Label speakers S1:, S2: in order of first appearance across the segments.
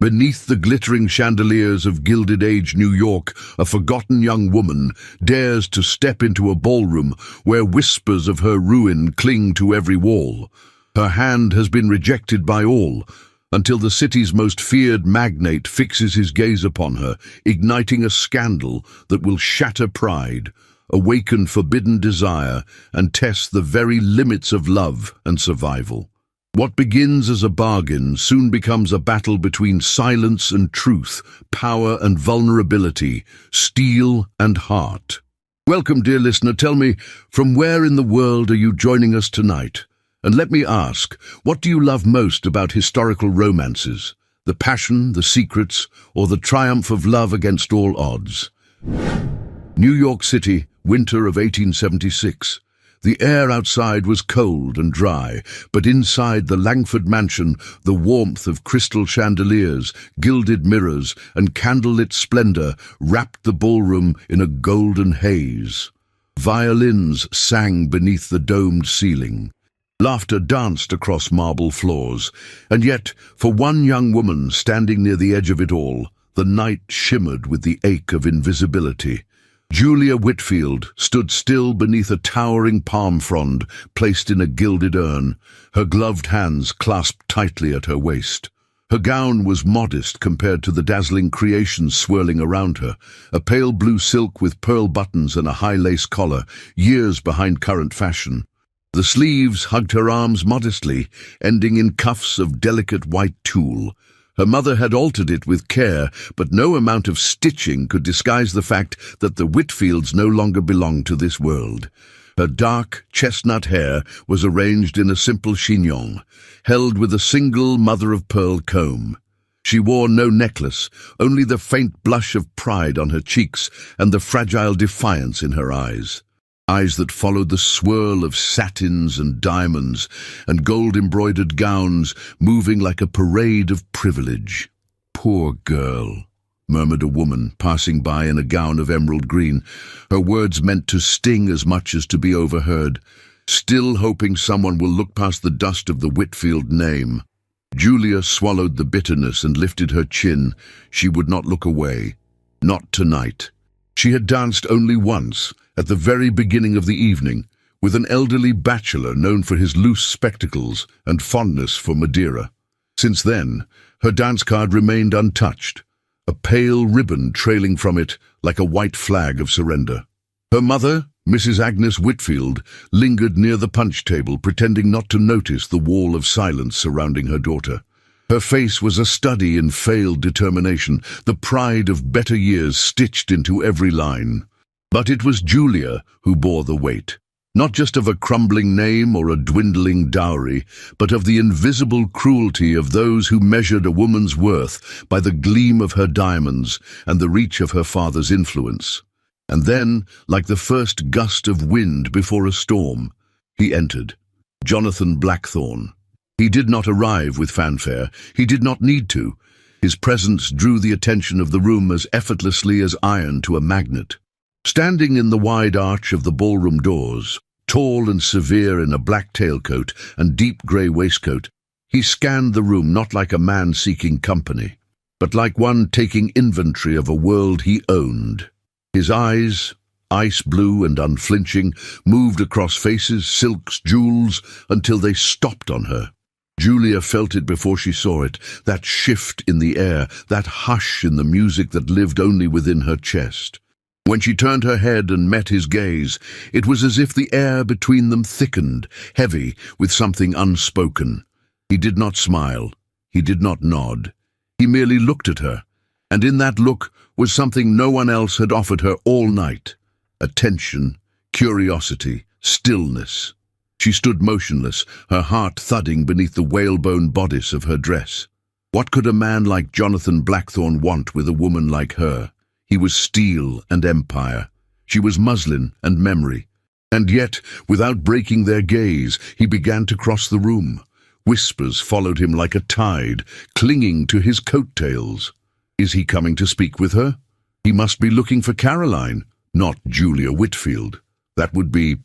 S1: Beneath the glittering chandeliers of Gilded Age New York, a forgotten young woman dares to step into a ballroom where whispers of her ruin cling to every wall. Her hand has been rejected by all, until the city's most feared magnate fixes his gaze upon her, igniting a scandal that will shatter pride, awaken forbidden desire, and test the very limits of love and survival. What begins as a bargain soon becomes a battle between silence and truth, power and vulnerability, steel and heart. Welcome, dear listener. Tell me, from where in the world are you joining us tonight? And let me ask, what do you love most about historical romances? The passion, the secrets, or the triumph of love against all odds? New York City, winter of 1876. The air outside was cold and dry, but inside the Langford mansion, the warmth of crystal chandeliers, gilded mirrors, and candlelit splendor wrapped the ballroom in a golden haze. Violins sang beneath the domed ceiling. Laughter danced across marble floors, and yet, for one young woman standing near the edge of it all, the night shimmered with the ache of invisibility. Julia Whitfield stood still beneath a towering palm frond placed in a gilded urn, her gloved hands clasped tightly at her waist. Her gown was modest compared to the dazzling creations swirling around her, a pale blue silk with pearl buttons and a high lace collar, years behind current fashion. The sleeves hugged her arms modestly, ending in cuffs of delicate white tulle. Her mother had altered it with care, but no amount of stitching could disguise the fact that the Whitfields no longer belonged to this world. Her dark, chestnut hair was arranged in a simple chignon, held with a single mother-of-pearl comb. She wore no necklace, only the faint blush of pride on her cheeks and the fragile defiance in her eyes. Eyes that followed the swirl of satins and diamonds and gold-embroidered gowns moving like a parade of privilege. "Poor girl," murmured a woman passing by in a gown of emerald green, her words meant to sting as much as to be overheard, still hoping someone will look past the dust of the Whitfield name. Julia swallowed the bitterness and lifted her chin. She would not look away. Not tonight. She had danced only once, at the very beginning of the evening, with an elderly bachelor known for his loose spectacles and fondness for Madeira. Since then, her dance card remained untouched, a pale ribbon trailing from it like a white flag of surrender. Her mother, Mrs. Agnes Whitfield, lingered near the punch table, pretending not to notice the wall of silence surrounding her daughter. Her face was a study in failed determination, the pride of better years stitched into every line. But it was Julia who bore the weight, not just of a crumbling name or a dwindling dowry, but of the invisible cruelty of those who measured a woman's worth by the gleam of her diamonds and the reach of her father's influence. And then, like the first gust of wind before a storm, he entered, Jonathan Blackthorne. He did not arrive with fanfare. He did not need to. His presence drew the attention of the room as effortlessly as iron to a magnet. Standing in the wide arch of the ballroom doors, tall and severe in a black tailcoat and deep grey waistcoat, he scanned the room not like a man seeking company, but like one taking inventory of a world he owned. His eyes, ice blue and unflinching, moved across faces, silks, jewels, until they stopped on her. Julia felt it before she saw it, that shift in the air, that hush in the music that lived only within her chest. When she turned her head and met his gaze, it was as if the air between them thickened, heavy, with something unspoken. He did not smile. He did not nod. He merely looked at her, and in that look was something no one else had offered her all night. Attention, curiosity, stillness. She stood motionless, her heart thudding beneath the whalebone bodice of her dress. What could a man like Jonathan Blackthorne want with a woman like her? He was steel and empire. She was muslin and memory. And yet, without breaking their gaze, he began to cross the room. Whispers followed him like a tide, clinging to his coattails. Is he coming to speak with her? He must be looking for Caroline, not Julia Whitfield. That would be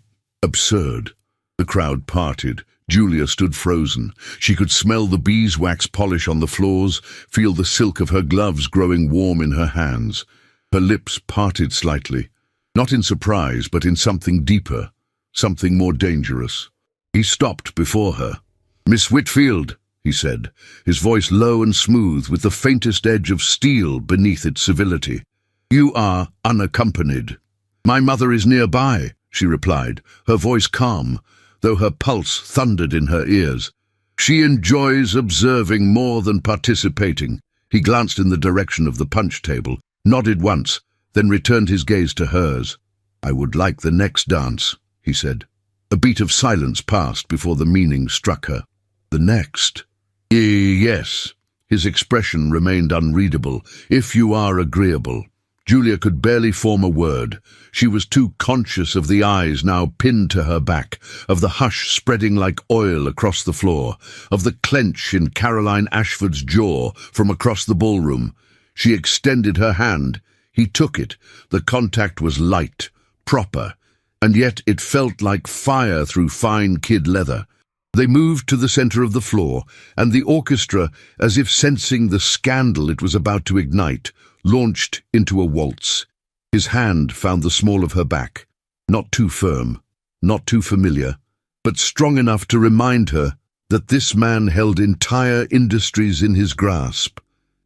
S1: absurd. The crowd parted. Julia stood frozen. She could smell the beeswax polish on the floors, feel the silk of her gloves growing warm in her hands. Her lips parted slightly, not in surprise, but in something deeper, something more dangerous. He stopped before her. "Miss Whitfield," he said, his voice low and smooth with the faintest edge of steel beneath its civility. "You are unaccompanied." "My mother is nearby," she replied, her voice calm, though her pulse thundered in her ears. "She enjoys observing more than participating." He glanced in the direction of the punch table, nodded once, then returned his gaze to hers. "I would like the next dance," he said. A beat of silence passed before the meaning struck her. "The next?" "Yes." His expression remained unreadable. "If you are agreeable." Julia could barely form a word. She was too conscious of the eyes now pinned to her back, of the hush spreading like oil across the floor, of the clench in Caroline Ashford's jaw from across the ballroom. She extended her hand. He took it. The contact was light, proper, and yet it felt like fire through fine kid leather. They moved to the center of the floor, and the orchestra, as if sensing the scandal it was about to ignite, launched into a waltz. His hand found the small of her back, not too firm, not too familiar, but strong enough to remind her that this man held entire industries in his grasp.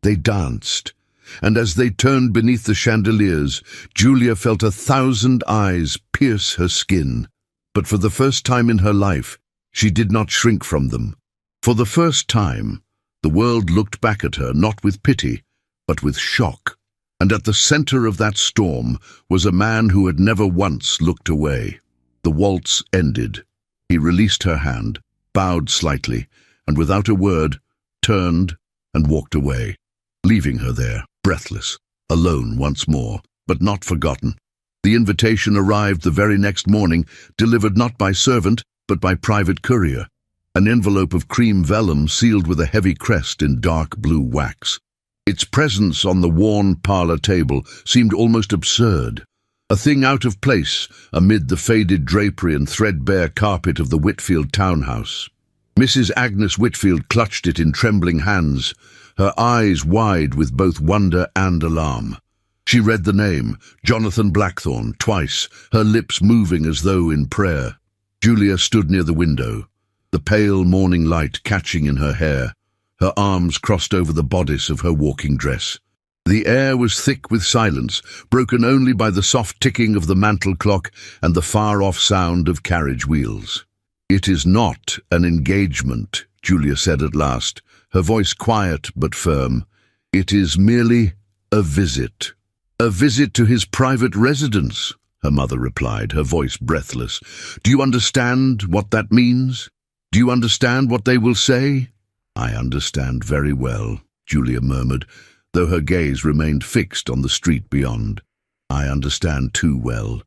S1: They danced, and as they turned beneath the chandeliers, Julia felt 1,000 eyes pierce her skin. But for the first time in her life, she did not shrink from them. For the first time, the world looked back at her, not with pity, but with shock. And at the center of that storm was a man who had never once looked away. The waltz ended. He released her hand, bowed slightly, and without a word, turned and walked away, leaving her there, breathless, alone once more, but not forgotten. The invitation arrived the very next morning, delivered not by servant, but by private courier, an envelope of cream vellum sealed with a heavy crest in dark blue wax. Its presence on the worn parlor table seemed almost absurd, a thing out of place amid the faded drapery and threadbare carpet of the Whitfield townhouse. Mrs. Agnes Whitfield clutched it in trembling hands, her eyes wide with both wonder and alarm. She read the name, Jonathan Blackthorne, twice, her lips moving as though in prayer. Julia stood near the window, the pale morning light catching in her hair, her arms crossed over the bodice of her walking dress. The air was thick with silence, broken only by the soft ticking of the mantel clock and the far-off sound of carriage wheels. "It is not an engagement," Julia said at last, her voice quiet but firm. "It is merely a visit." "A visit to his private residence," her mother replied, her voice breathless. "Do you understand what that means? Do you understand what they will say?" "I understand very well," Julia murmured, though her gaze remained fixed on the street beyond. "I understand too well."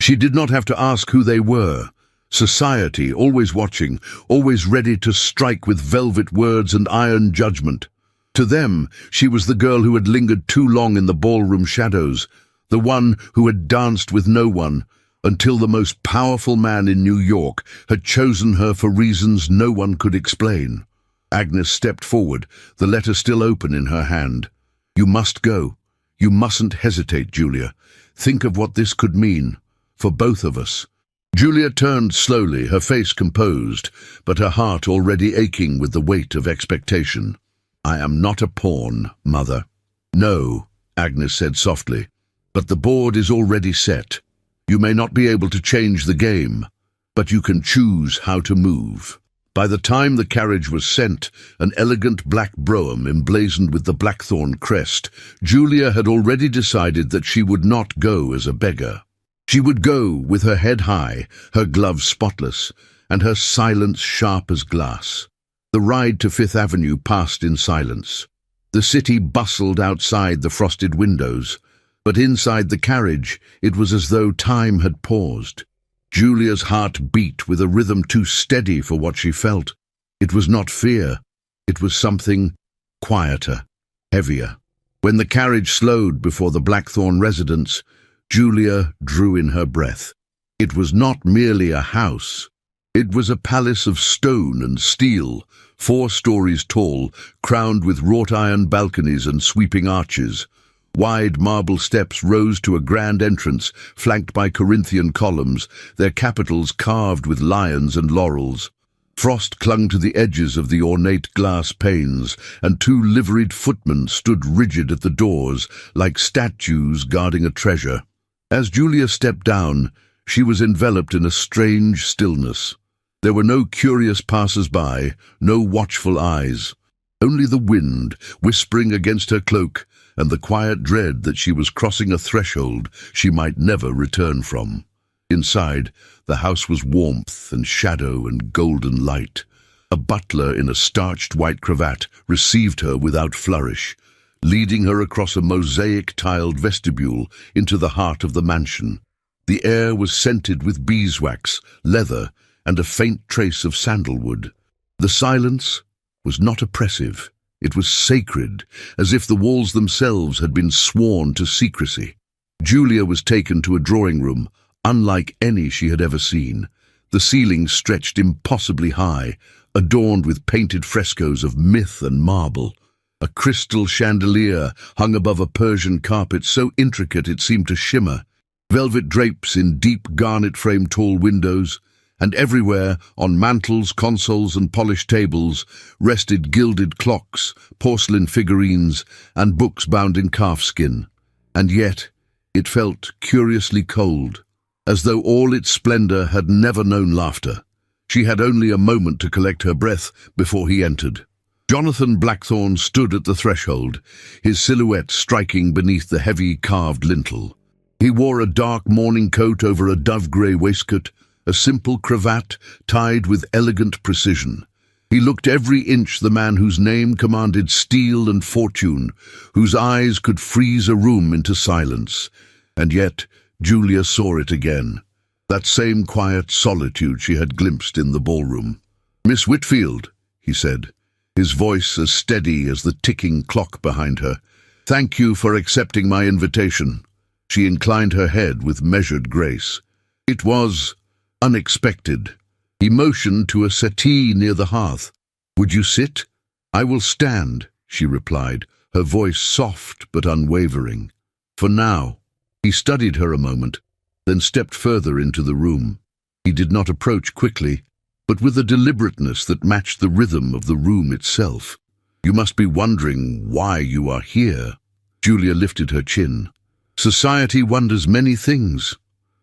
S1: She did not have to ask who they were. Society, always watching, always ready to strike with velvet words and iron judgment. To them, she was the girl who had lingered too long in the ballroom shadows, the one who had danced with no one, until the most powerful man in New York had chosen her for reasons no one could explain. Agnes stepped forward, the letter still open in her hand. "You must go. You mustn't hesitate, Julia. Think of what this could mean, for both of us." Julia turned slowly, her face composed, but her heart already aching with the weight of expectation. "I am not a pawn, Mother." "No," Agnes said softly, "but the board is already set. You may not be able to change the game, but you can choose how to move." By the time the carriage was sent, an elegant black brougham emblazoned with the Blackthorne crest, Julia had already decided that she would not go as a beggar. She would go with her head high, her gloves spotless, and her silence sharp as glass. The ride to Fifth Avenue passed in silence. The city bustled outside the frosted windows, but inside the carriage it was as though time had paused. Julia's heart beat with a rhythm too steady for what she felt. It was not fear. It was something quieter, heavier. When the carriage slowed before the Blackthorne residence, Julia drew in her breath. It was not merely a house. It was a palace of stone and steel, 4 stories tall, crowned with wrought iron balconies and sweeping arches. Wide marble steps rose to a grand entrance, flanked by Corinthian columns, their capitals carved with lions and laurels. Frost clung to the edges of the ornate glass panes, and 2 liveried footmen stood rigid at the doors, like statues guarding a treasure. As Julia stepped down, she was enveloped in a strange stillness. There were no curious passers-by, no watchful eyes. Only the wind, whispering against her cloak, and the quiet dread that she was crossing a threshold she might never return from. Inside, the house was warmth and shadow and golden light. A butler in a starched white cravat received her without flourish, leading her across a mosaic-tiled vestibule into the heart of the mansion. The air was scented with beeswax, leather, and a faint trace of sandalwood. The silence was not oppressive. It was sacred, as if the walls themselves had been sworn to secrecy. Julia was taken to a drawing room, unlike any she had ever seen. The ceiling stretched impossibly high, adorned with painted frescoes of myth and marble. A crystal chandelier hung above a Persian carpet so intricate it seemed to shimmer. Velvet drapes in deep garnet-framed tall windows, and everywhere, on mantels, consoles, and polished tables, rested gilded clocks, porcelain figurines, and books bound in calfskin. And yet, it felt curiously cold, as though all its splendor had never known laughter. She had only a moment to collect her breath before he entered. Jonathan Blackthorne stood at the threshold, his silhouette striking beneath the heavy carved lintel. He wore a dark morning coat over a dove-grey waistcoat, a simple cravat tied with elegant precision. He looked every inch the man whose name commanded steel and fortune, whose eyes could freeze a room into silence. And yet, Julia saw it again, that same quiet solitude she had glimpsed in the ballroom. "Miss Whitfield," he said, his voice as steady as the ticking clock behind her. "Thank you for accepting my invitation." She inclined her head with measured grace. It was unexpected. He motioned to a settee near the hearth. "Would you sit?" "I will stand," she replied, her voice soft but unwavering. "For now." He studied her a moment, then stepped further into the room. He did not approach quickly, but with a deliberateness that matched the rhythm of the room itself. "You must be wondering why you are here." Julia lifted her chin. "Society wonders many things.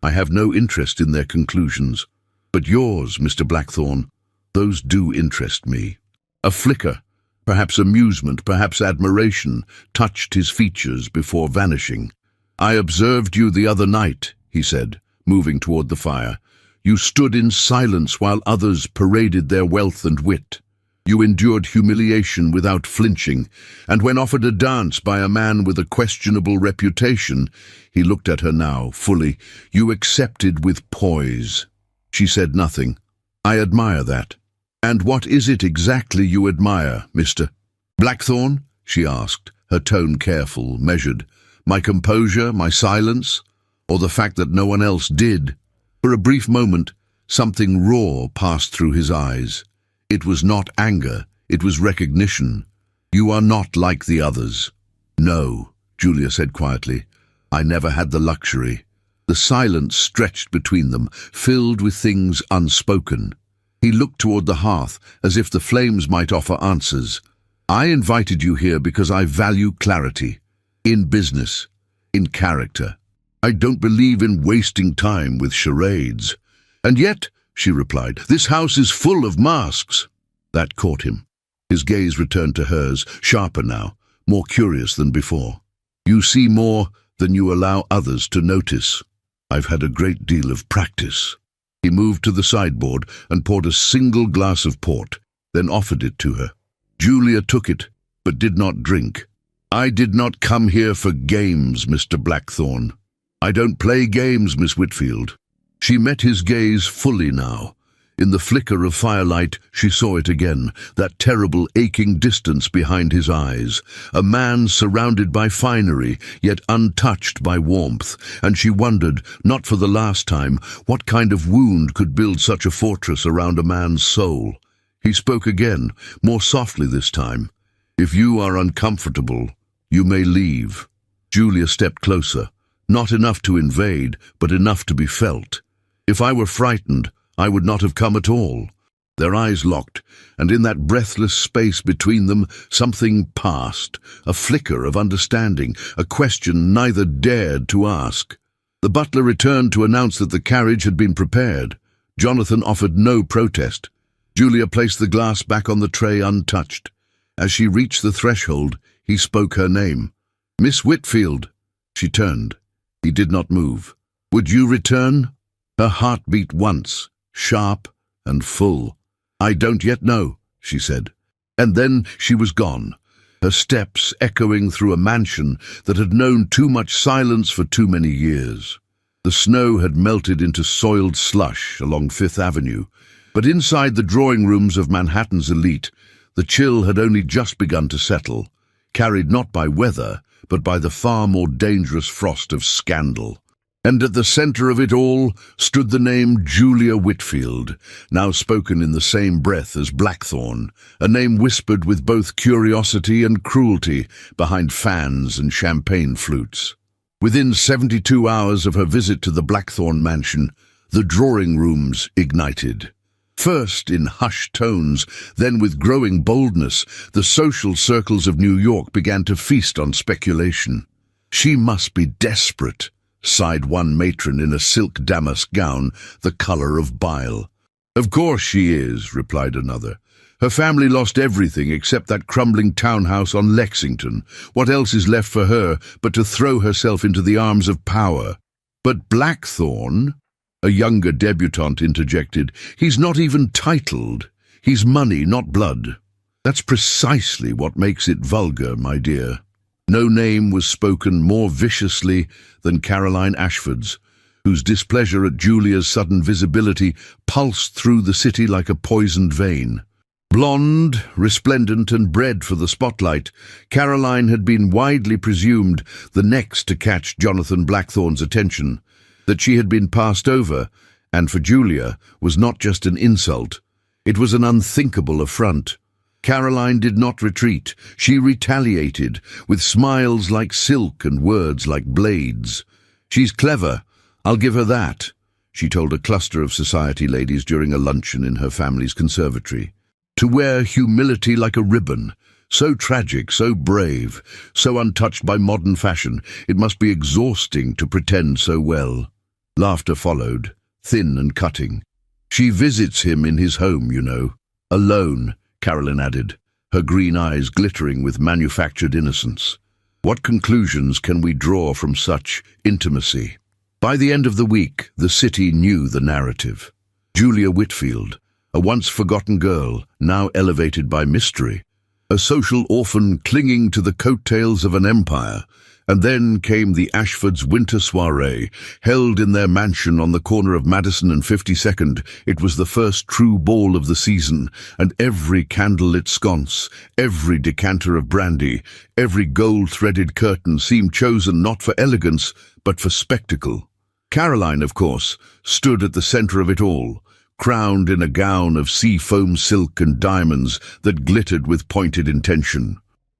S1: I have no interest in their conclusions. But yours, Mr. Blackthorne, those do interest me." A flicker, perhaps amusement, perhaps admiration, touched his features before vanishing. "I observed you the other night," he said, moving toward the fire. "You stood in silence while others paraded their wealth and wit. You endured humiliation without flinching, and when offered a dance by a man with a questionable reputation," he looked at her now, fully, "you accepted with poise." She said nothing. "I admire that." "And what is it exactly you admire, Mr. Blackthorne?" she asked, her tone careful, measured. "My composure, my silence, or the fact that no one else did?" For a brief moment, something raw passed through his eyes. It was not anger, it was recognition. "You are not like the others." "No," Julia said quietly. "I never had the luxury." The silence stretched between them, filled with things unspoken. He looked toward the hearth, as if the flames might offer answers. "I invited you here because I value clarity. In business, in character. I don't believe in wasting time with charades." "And yet," she replied, "this house is full of masks." That caught him. His gaze returned to hers, sharper now, more curious than before. "You see more than you allow others to notice. I've had a great deal of practice." He moved to the sideboard and poured a single glass of port, then offered it to her. Julia took it, but did not drink. "I did not come here for games, Mr. Blackthorne. I don't play games, Miss Whitfield." She met his gaze fully now, In the flicker of firelight, she saw it again, that terrible aching distance behind his eyes. A man surrounded by finery, yet untouched by warmth, and she wondered, not for the last time, what kind of wound could build such a fortress around a man's soul. He spoke again, more softly this time. "If you are uncomfortable, you may leave." Julia stepped closer, not enough to invade, but enough to be felt. "If I were frightened, I would not have come at all." Their eyes locked, and in that breathless space between them, something passed, a flicker of understanding, a question neither dared to ask. The butler returned to announce that the carriage had been prepared. Jonathan offered no protest. Julia placed the glass back on the tray untouched. As she reached the threshold, he spoke her name. "Miss Whitfield." She turned. He did not move. "Would you return?" Her heart beat once, sharp and full. "I don't yet know," she said. And then she was gone, her steps echoing through a mansion that had known too much silence for too many years. The snow had melted into soiled slush along Fifth Avenue, but inside the drawing rooms of Manhattan's elite, the chill had only just begun to settle, carried not by weather, but by the far more dangerous frost of scandal. And at the center of it all stood the name Julia Whitfield, now spoken in the same breath as Blackthorn, a name whispered with both curiosity and cruelty behind fans and champagne flutes. Within 72 hours of her visit to the Blackthorn mansion, the drawing rooms ignited. First in hushed tones, then with growing boldness, the social circles of New York began to feast on speculation. "She must be desperate," sighed one matron in a silk damask gown, the color of bile. "Of course she is," replied another. "Her family lost everything except that crumbling townhouse on Lexington. What else is left for her but to throw herself into the arms of power?" "But Blackthorn," a younger debutante interjected, "he's not even titled. He's money, not blood." "That's precisely what makes it vulgar, my dear." No name was spoken more viciously than Caroline Ashford's, whose displeasure at Julia's sudden visibility pulsed through the city like a poisoned vein. Blonde, resplendent, and bred for the spotlight, Caroline had been widely presumed the next to catch Jonathan Blackthorn's attention. That she had been passed over, and for Julia, was not just an insult. It was an unthinkable affront. Caroline did not retreat. She retaliated, with smiles like silk and words like blades. "She's clever, I'll give her that," she told a cluster of society ladies during a luncheon in her family's conservatory. To wear humility like a ribbon, so tragic, so brave, so untouched by modern fashion, it must be exhausting to pretend so well. Laughter followed, thin and cutting. "She visits him in his home, you know. Alone," Carolyn added, her green eyes glittering with manufactured innocence. "What conclusions can we draw from such intimacy?" By the end of the week, the city knew the narrative. Julia Whitfield, a once-forgotten girl, now elevated by mystery. A social orphan clinging to the coattails of an empire. And then came the Ashfords' winter soiree, held in their mansion on the corner of Madison and 52nd. It was the first true ball of the season, and every candlelit sconce, every decanter of brandy, every gold-threaded curtain seemed chosen not for elegance, but for spectacle. Caroline, of course, stood at the center of it all, crowned in a gown of sea-foam silk and diamonds that glittered with pointed intention.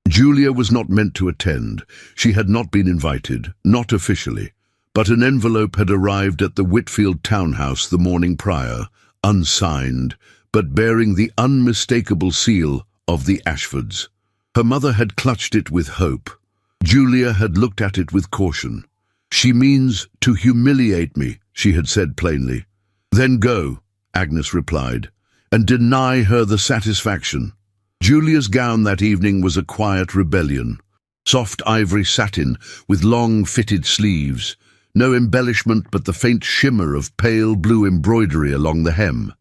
S1: Julia was not meant to attend. She had not been invited, not officially. But an envelope had arrived at the Whitfield townhouse the morning prior, unsigned, but bearing the unmistakable seal of the Ashfords. Her mother had clutched it with hope. Julia had looked at it with caution. "She means to humiliate me," she had said plainly. "Then go," Agnes replied, "and deny her the satisfaction." Julia's gown that evening was a quiet rebellion. Soft ivory satin with long fitted sleeves, no embellishment but the faint shimmer of pale blue embroidery along the hem.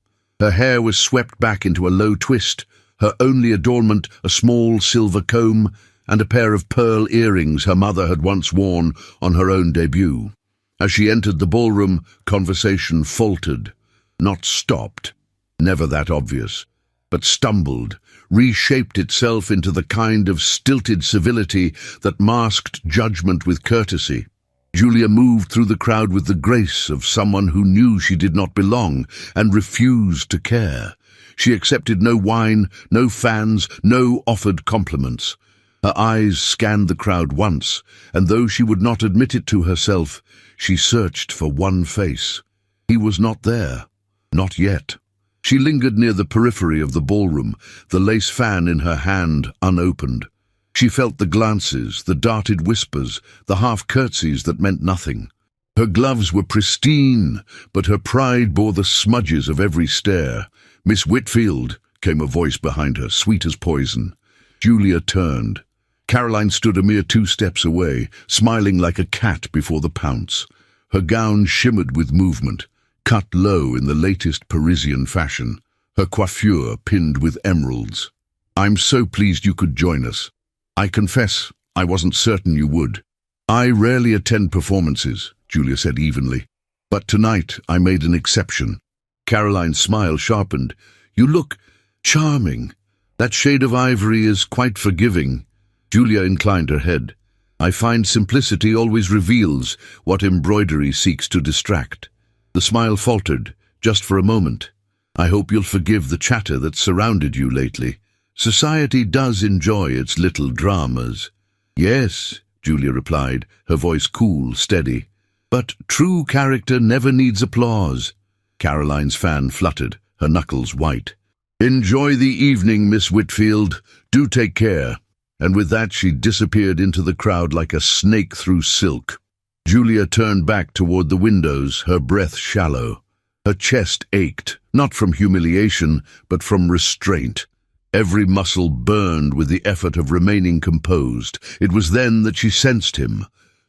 S1: Her hair was swept back into a low twist, her only adornment a small silver comb and a pair of pearl earrings her mother had once worn on her own debut. As she entered the ballroom, conversation faltered, not stopped. never that obvious, but stumbled, reshaped itself into the kind of stilted civility that masked judgment with courtesy. Julia moved through the crowd with the grace of someone who knew she did not belong and refused to care. She accepted no wine, no fans, no offered compliments. Her eyes scanned the crowd once, and though she would not admit it to herself, she searched for one face. He was not there. Not yet. She lingered near the periphery of the ballroom, the lace fan in her hand unopened. She felt the glances, the darted whispers, the half-curtsies that meant nothing. Her gloves were pristine, but her pride bore the smudges of every stare. "Miss Whitfield," came a voice behind her, sweet as poison. Julia turned. Caroline stood a mere 2 steps away, smiling like a cat before the pounce. Her gown shimmered with movement, cut low in the latest Parisian fashion, her coiffure pinned with emeralds. "I'm so pleased you could join us. I confess, I wasn't certain you would." "I rarely attend performances," Julia said evenly, "but tonight I made an exception." Caroline's smile sharpened. "You look charming. That shade of ivory is quite forgiving." Julia inclined her head. "I find simplicity always reveals what embroidery seeks to distract." The smile faltered, just for a moment. "I hope you'll forgive the chatter that surrounded you lately. Society does enjoy its little dramas." "Yes," Julia replied, her voice cool, steady. "But true character never needs applause." Caroline's fan fluttered, her knuckles white. "Enjoy the evening, Miss Whitfield. Do take care." And with that she disappeared into the crowd like a snake through silk. Julia turned back toward the windows, her breath shallow. Her chest ached, not from humiliation, but from restraint. Every muscle burned with the effort of remaining composed. It was then that she sensed him.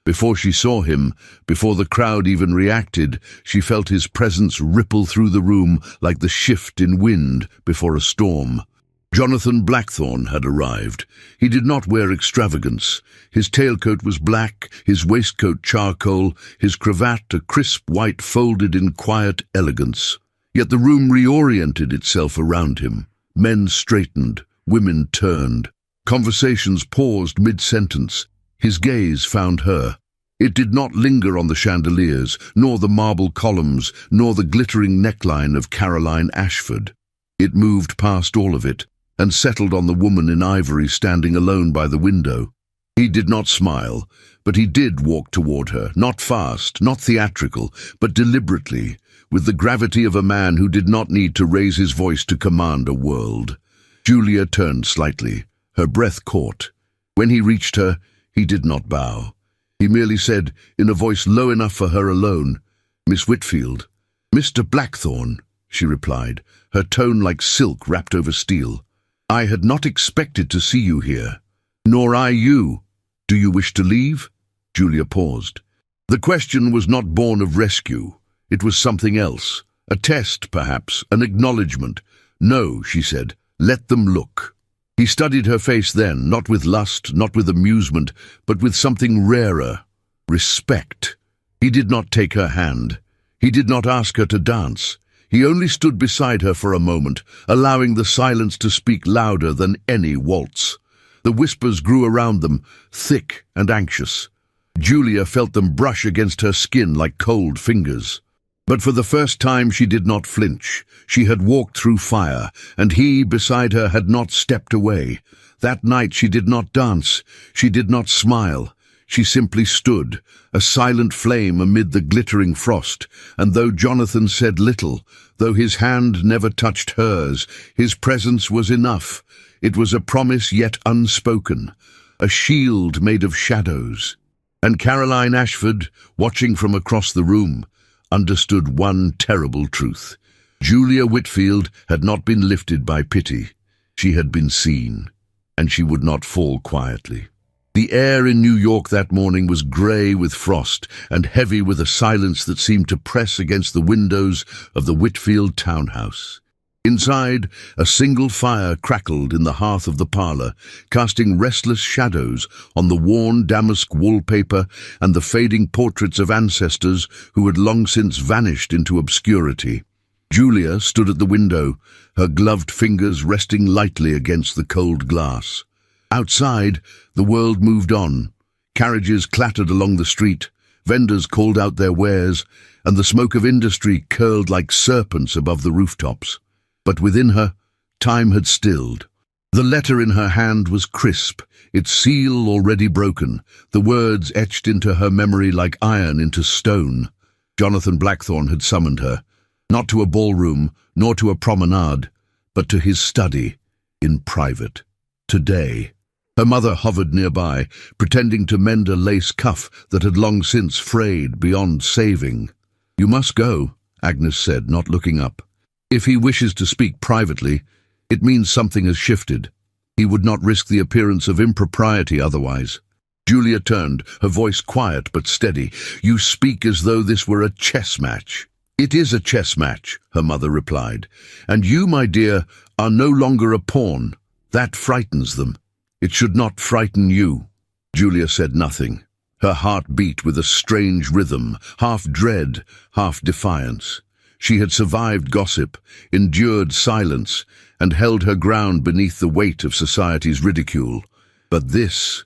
S1: Before she saw him, before the crowd even reacted, she felt his presence ripple through the room like the shift in wind before a storm. Jonathan Blackthorne had arrived. He did not wear extravagance. His tailcoat was black, his waistcoat charcoal, his cravat a crisp white folded in quiet elegance. Yet the room reoriented itself around him. Men straightened, women turned. Conversations paused mid-sentence. His gaze found her. It did not linger on the chandeliers, nor the marble columns, nor the glittering neckline of Caroline Ashford. It moved past all of it, and settled on the woman in ivory standing alone by the window. He did not smile, but he did walk toward her, not fast, not theatrical, but deliberately, with the gravity of a man who did not need to raise his voice to command a world. Julia turned slightly, her breath caught. When he reached her, he did not bow. He merely said, in a voice low enough for her alone, "Miss Whitfield." "Mr. Blackthorne," she replied, her tone like silk wrapped over steel. "I had not expected to see you here. Nor I you. Do you wish to leave?" Julia paused. The question was not born of rescue. It was something else. A test, perhaps, an acknowledgement. "No," she said. "Let them look." He studied her face then, not with lust, not with amusement, but with something rarer. Respect. He did not take her hand. He did not ask her to dance. He only stood beside her for a moment, allowing the silence to speak louder than any waltz. The whispers grew around them, thick and anxious. Julia felt them brush against her skin like cold fingers. But for the first time she did not flinch. She had walked through fire, and he, beside her, had not stepped away. That night she did not dance. She did not smile. She simply stood, a silent flame amid the glittering frost, and though Jonathan said little, though his hand never touched hers, his presence was enough. It was a promise yet unspoken, a shield made of shadows. And Caroline Ashford, watching from across the room, understood one terrible truth. Julia Whitfield had not been lifted by pity. She had been seen, and she would not fall quietly. The air in New York that morning was grey with frost and heavy with a silence that seemed to press against the windows of the Whitfield townhouse. Inside, a single fire crackled in the hearth of the parlour, casting restless shadows on the worn damask wallpaper and the fading portraits of ancestors who had long since vanished into obscurity. Julia stood at the window, her gloved fingers resting lightly against the cold glass. Outside, the world moved on. Carriages clattered along the street, vendors called out their wares, and the smoke of industry curled like serpents above the rooftops. But within her, time had stilled. The letter in her hand was crisp, its seal already broken, the words etched into her memory like iron into stone. Jonathan Blackthorne had summoned her, not to a ballroom, nor to a promenade, but to his study, in private. Today. Her mother hovered nearby, pretending to mend a lace cuff that had long since frayed beyond saving. "You must go," Agnes said, not looking up. "If he wishes to speak privately, it means something has shifted. He would not risk the appearance of impropriety otherwise." Julia turned, her voice quiet but steady. "You speak as though this were a chess match." "It is a chess match," her mother replied. "And you, my dear, are no longer a pawn. That frightens them. It should not frighten you." Julia said nothing. Her heart beat with a strange rhythm, half dread, half defiance. She had survived gossip, endured silence, and held her ground beneath the weight of society's ridicule. But this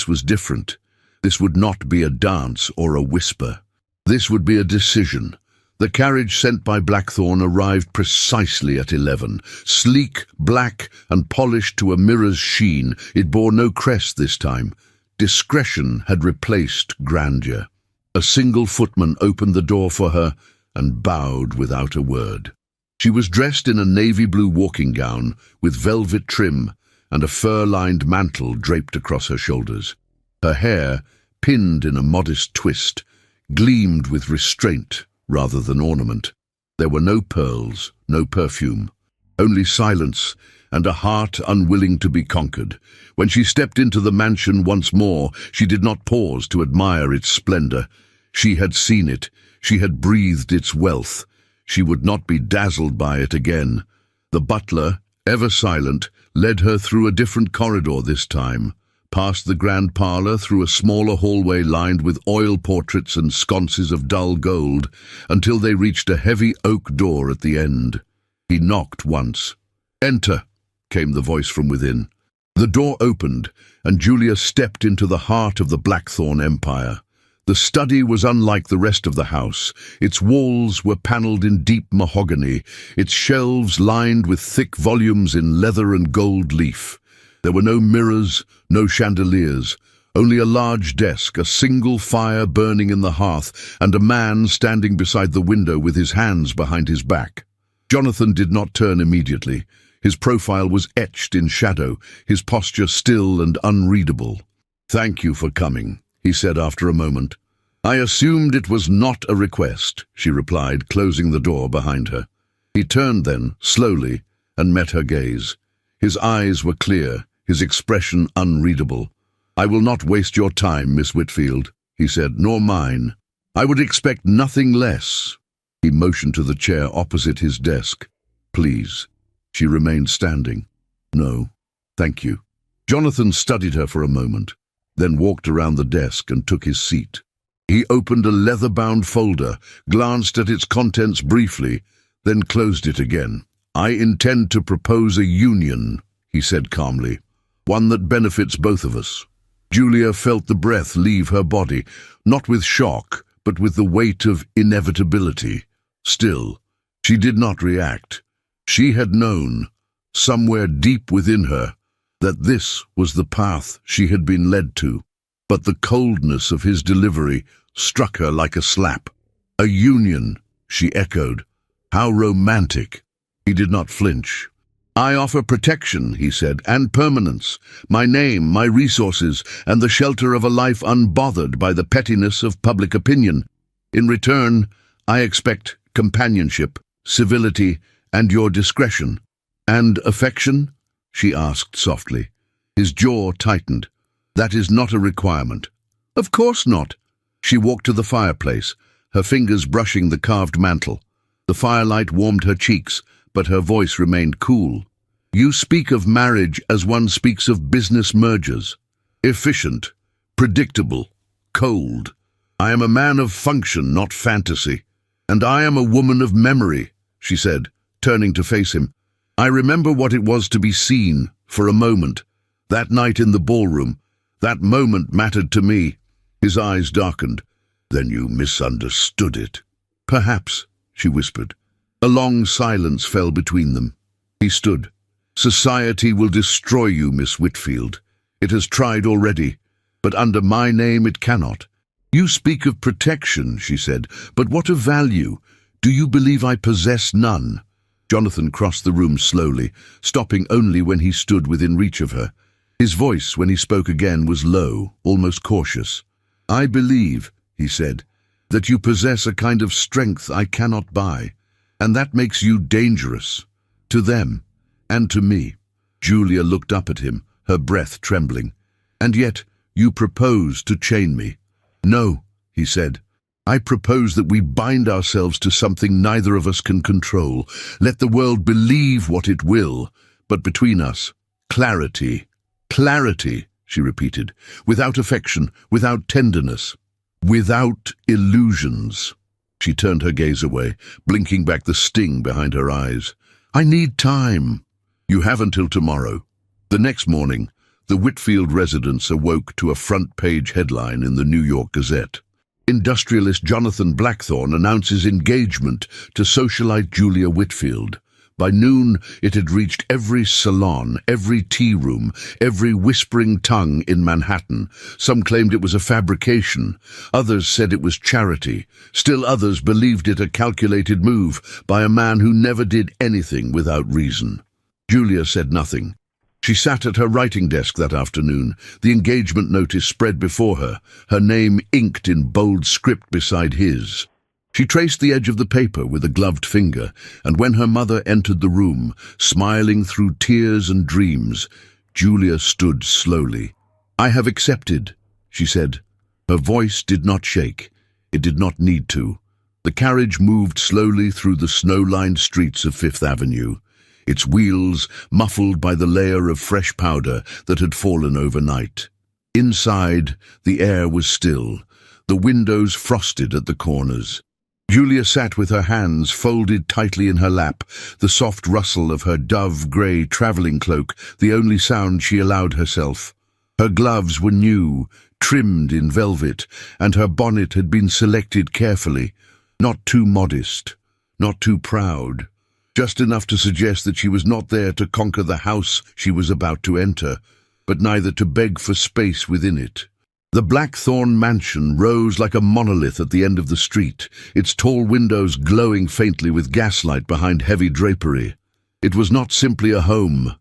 S1: was different. This would not be a dance or a whisper. This would be a decision. The carriage sent by Blackthorne arrived precisely at 11. Sleek, black, and polished to a mirror's sheen, it bore no crest this time. Discretion had replaced grandeur. A single footman opened the door for her and bowed without a word. She was dressed in a navy blue walking gown with velvet trim and a fur-lined mantle draped across her shoulders. Her hair, pinned in a modest twist, gleamed with restraint rather than ornament. There were no pearls, no perfume, only silence and a heart unwilling to be conquered. When she stepped into the mansion once more, she did not pause to admire its splendor. She had seen it, she had breathed its wealth. She would not be dazzled by it again. The butler, ever silent, led her through a different corridor this time, past the grand parlor, through a smaller hallway lined with oil portraits and sconces of dull gold, until they reached a heavy oak door at the end. He knocked once. "Enter," came the voice from within. The door opened, and Julia stepped into the heart of the Blackthorne empire. The study was unlike the rest of the house. Its walls were panelled in deep mahogany, its shelves lined with thick volumes in leather and gold leaf. There were no mirrors, no chandeliers, only a large desk, a single fire burning in the hearth, and a man standing beside the window with his hands behind his back. Jonathan did not turn immediately. His profile was etched in shadow, his posture still and unreadable. "Thank you for coming," he said after a moment. "I assumed it was not a request," she replied, closing the door behind her. He turned then, slowly, and met her gaze. His eyes were clear, his expression unreadable. "I will not waste your time, Miss Whitfield," he said, "nor mine. I would expect nothing less." He motioned to the chair opposite his desk. "Please." She remained standing. "No, thank you." Jonathan studied her for a moment, then walked around the desk and took his seat. He opened a leather-bound folder, glanced at its contents briefly, then closed it again. "I intend to propose a union," he said calmly, "one that benefits both of us." Julia felt the breath leave her body, not with shock, but with the weight of inevitability. Still, she did not react. She had known, somewhere deep within her, that this was the path she had been led to. But the coldness of his delivery struck her like a slap. "A union," she echoed. "How romantic." He did not flinch. "I offer protection," he said, "and permanence. My name, my resources, and the shelter of a life unbothered by the pettiness of public opinion. In return, I expect companionship, civility, and your discretion." "And affection?" she asked softly. His jaw tightened. "That is not a requirement." "Of course not." She walked to the fireplace, her fingers brushing the carved mantel. The firelight warmed her cheeks, but her voice remained cool. "You speak of marriage as one speaks of business mergers. Efficient, predictable, cold. I am a man of function, not fantasy. And I am a woman of memory," she said, turning to face him. "I remember what it was to be seen, for a moment. That night in the ballroom. That moment mattered to me." His eyes darkened. "Then you misunderstood it." "Perhaps," she whispered. A long silence fell between them. He stood. "Society will destroy you, Miss Whitfield. It has tried already, but under my name it cannot." "You speak of protection," she said, "but what of value? Do you believe I possess none?" Jonathan crossed the room slowly, stopping only when he stood within reach of her. His voice, when he spoke again, was low, almost cautious. "I believe," he said, "that you possess a kind of strength I cannot buy, and that makes you dangerous. To them, and to me." Julia looked up at him, her breath trembling. "And yet you propose to chain me." "No," he said. "I propose that we bind ourselves to something neither of us can control. Let the world believe what it will, but between us, clarity." "Clarity," she repeated, "without affection, without tenderness, without illusions." She turned her gaze away, blinking back the sting behind her eyes. "I need time." "You have until tomorrow." The next morning, the Whitfield residence awoke to a front-page headline in the New York Gazette. Industrialist Jonathan Blackthorne announces engagement to socialite Julia Whitfield. By noon, it had reached every salon, every tea room, every whispering tongue in Manhattan. Some claimed it was a fabrication. Others said it was charity. Still others believed it a calculated move by a man who never did anything without reason. Julia said nothing. She sat at her writing desk that afternoon, the engagement notice spread before her, her name inked in bold script beside his. She traced the edge of the paper with a gloved finger, and when her mother entered the room, smiling through tears and dreams, Julia stood slowly. "I have accepted," she said. Her voice did not shake. It did not need to. The carriage moved slowly through the snow-lined streets of Fifth Avenue, its wheels muffled by the layer of fresh powder that had fallen overnight. Inside, the air was still, the windows frosted at the corners. Julia sat with her hands folded tightly in her lap, the soft rustle of her dove-grey travelling cloak the only sound she allowed herself. Her gloves were new, trimmed in velvet, and her bonnet had been selected carefully, not too modest, not too proud, just enough to suggest that she was not there to conquer the house she was about to enter, but neither to beg for space within it. The Blackthorne mansion rose like a monolith at the end of the street, its tall windows glowing faintly with gaslight behind heavy drapery. It was not simply a home.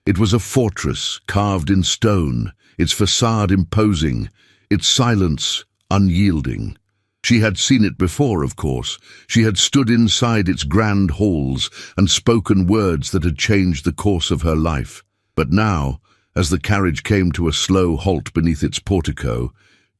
S1: It was a fortress carved in stone, its facade imposing, its silence unyielding. She had seen it before, of course. She had stood inside its grand halls and spoken words that had changed the course of her life. But now, as the carriage came to a slow halt beneath its portico,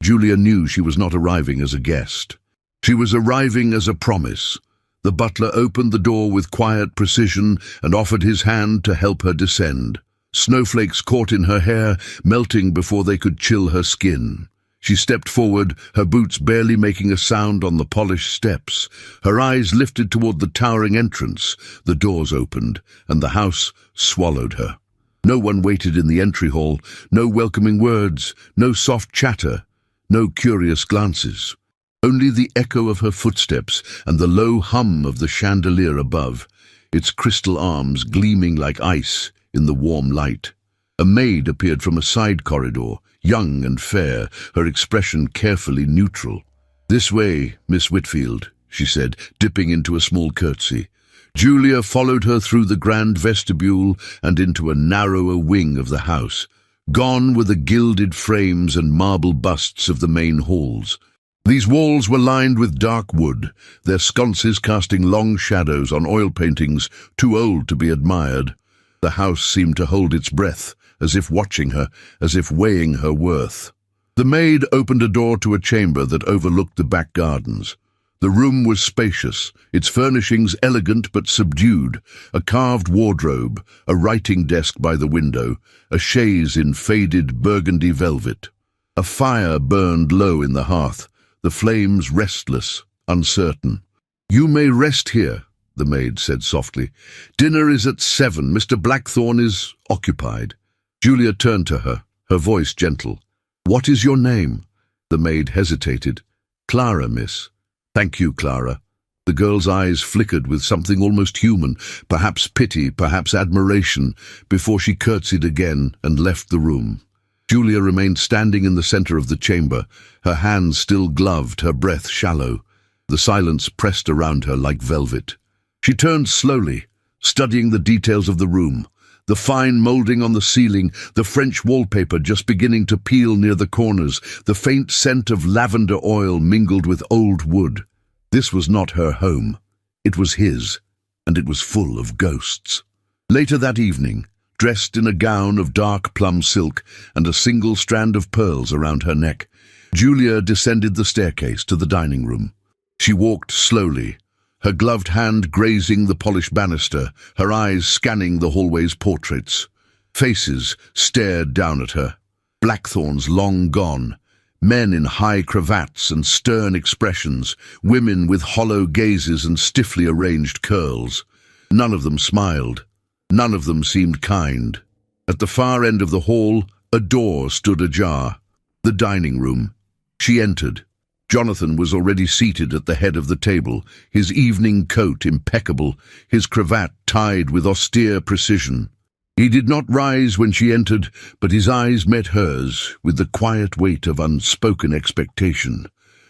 S1: Julia knew she was not arriving as a guest. She was arriving as a promise. The butler opened the door with quiet precision and offered his hand to help her descend. Snowflakes caught in her hair, melting before they could chill her skin. She stepped forward, her boots barely making a sound on the polished steps. Her eyes lifted toward the towering entrance. The doors opened, and the house swallowed her. No one waited in the entry hall, no welcoming words, no soft chatter, no curious glances. Only the echo of her footsteps and the low hum of the chandelier above, its crystal arms gleaming like ice in the warm light. A maid appeared from a side corridor, young and fair, her expression carefully neutral. "This way, Miss Whitfield," she said, dipping into a small curtsy. Julia followed her through the grand vestibule and into a narrower wing of the house. Gone were the gilded frames and marble busts of the main halls. These walls were lined with dark wood, their sconces casting long shadows on oil paintings too old to be admired. The house seemed to hold its breath, as if watching her, as if weighing her worth. The maid opened a door to a chamber that overlooked the back gardens. The room was spacious, its furnishings elegant but subdued, a carved wardrobe, a writing desk by the window, a chaise in faded burgundy velvet. A fire burned low in the hearth, the flames restless, uncertain. "You may rest here," the maid said softly. "Dinner is at 7. Mr. Blackthorne is occupied." Julia turned to her, her voice gentle. "What is your name?" The maid hesitated. "Clara, miss." "Thank you, Clara." The girl's eyes flickered with something almost human, perhaps pity, perhaps admiration, before she curtsied again and left the room. Julia remained standing in the center of the chamber, her hands still gloved, her breath shallow. The silence pressed around her like velvet. She turned slowly, studying the details of the room, the fine molding on the ceiling, the French wallpaper just beginning to peel near the corners, the faint scent of lavender oil mingled with old wood. This was not her home. It was his, and it was full of ghosts. Later that evening, dressed in a gown of dark plum silk and a single strand of pearls around her neck, Julia descended the staircase to the dining room. She walked slowly, her gloved hand grazing the polished banister, her eyes scanning the hallway's portraits. Faces stared down at her. Blackthorns long gone, men in high cravats and stern expressions, women with hollow gazes and stiffly arranged curls. None of them smiled. None of them seemed kind. At the far end of the hall, a door stood ajar. The dining room. She entered. Jonathan was already seated at the head of the table, his evening coat impeccable, his cravat tied with austere precision. He did not rise when she entered, but his eyes met hers with the quiet weight of unspoken expectation.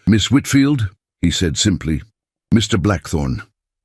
S1: "Miss Whitfield," he said simply. "Mr. Blackthorne."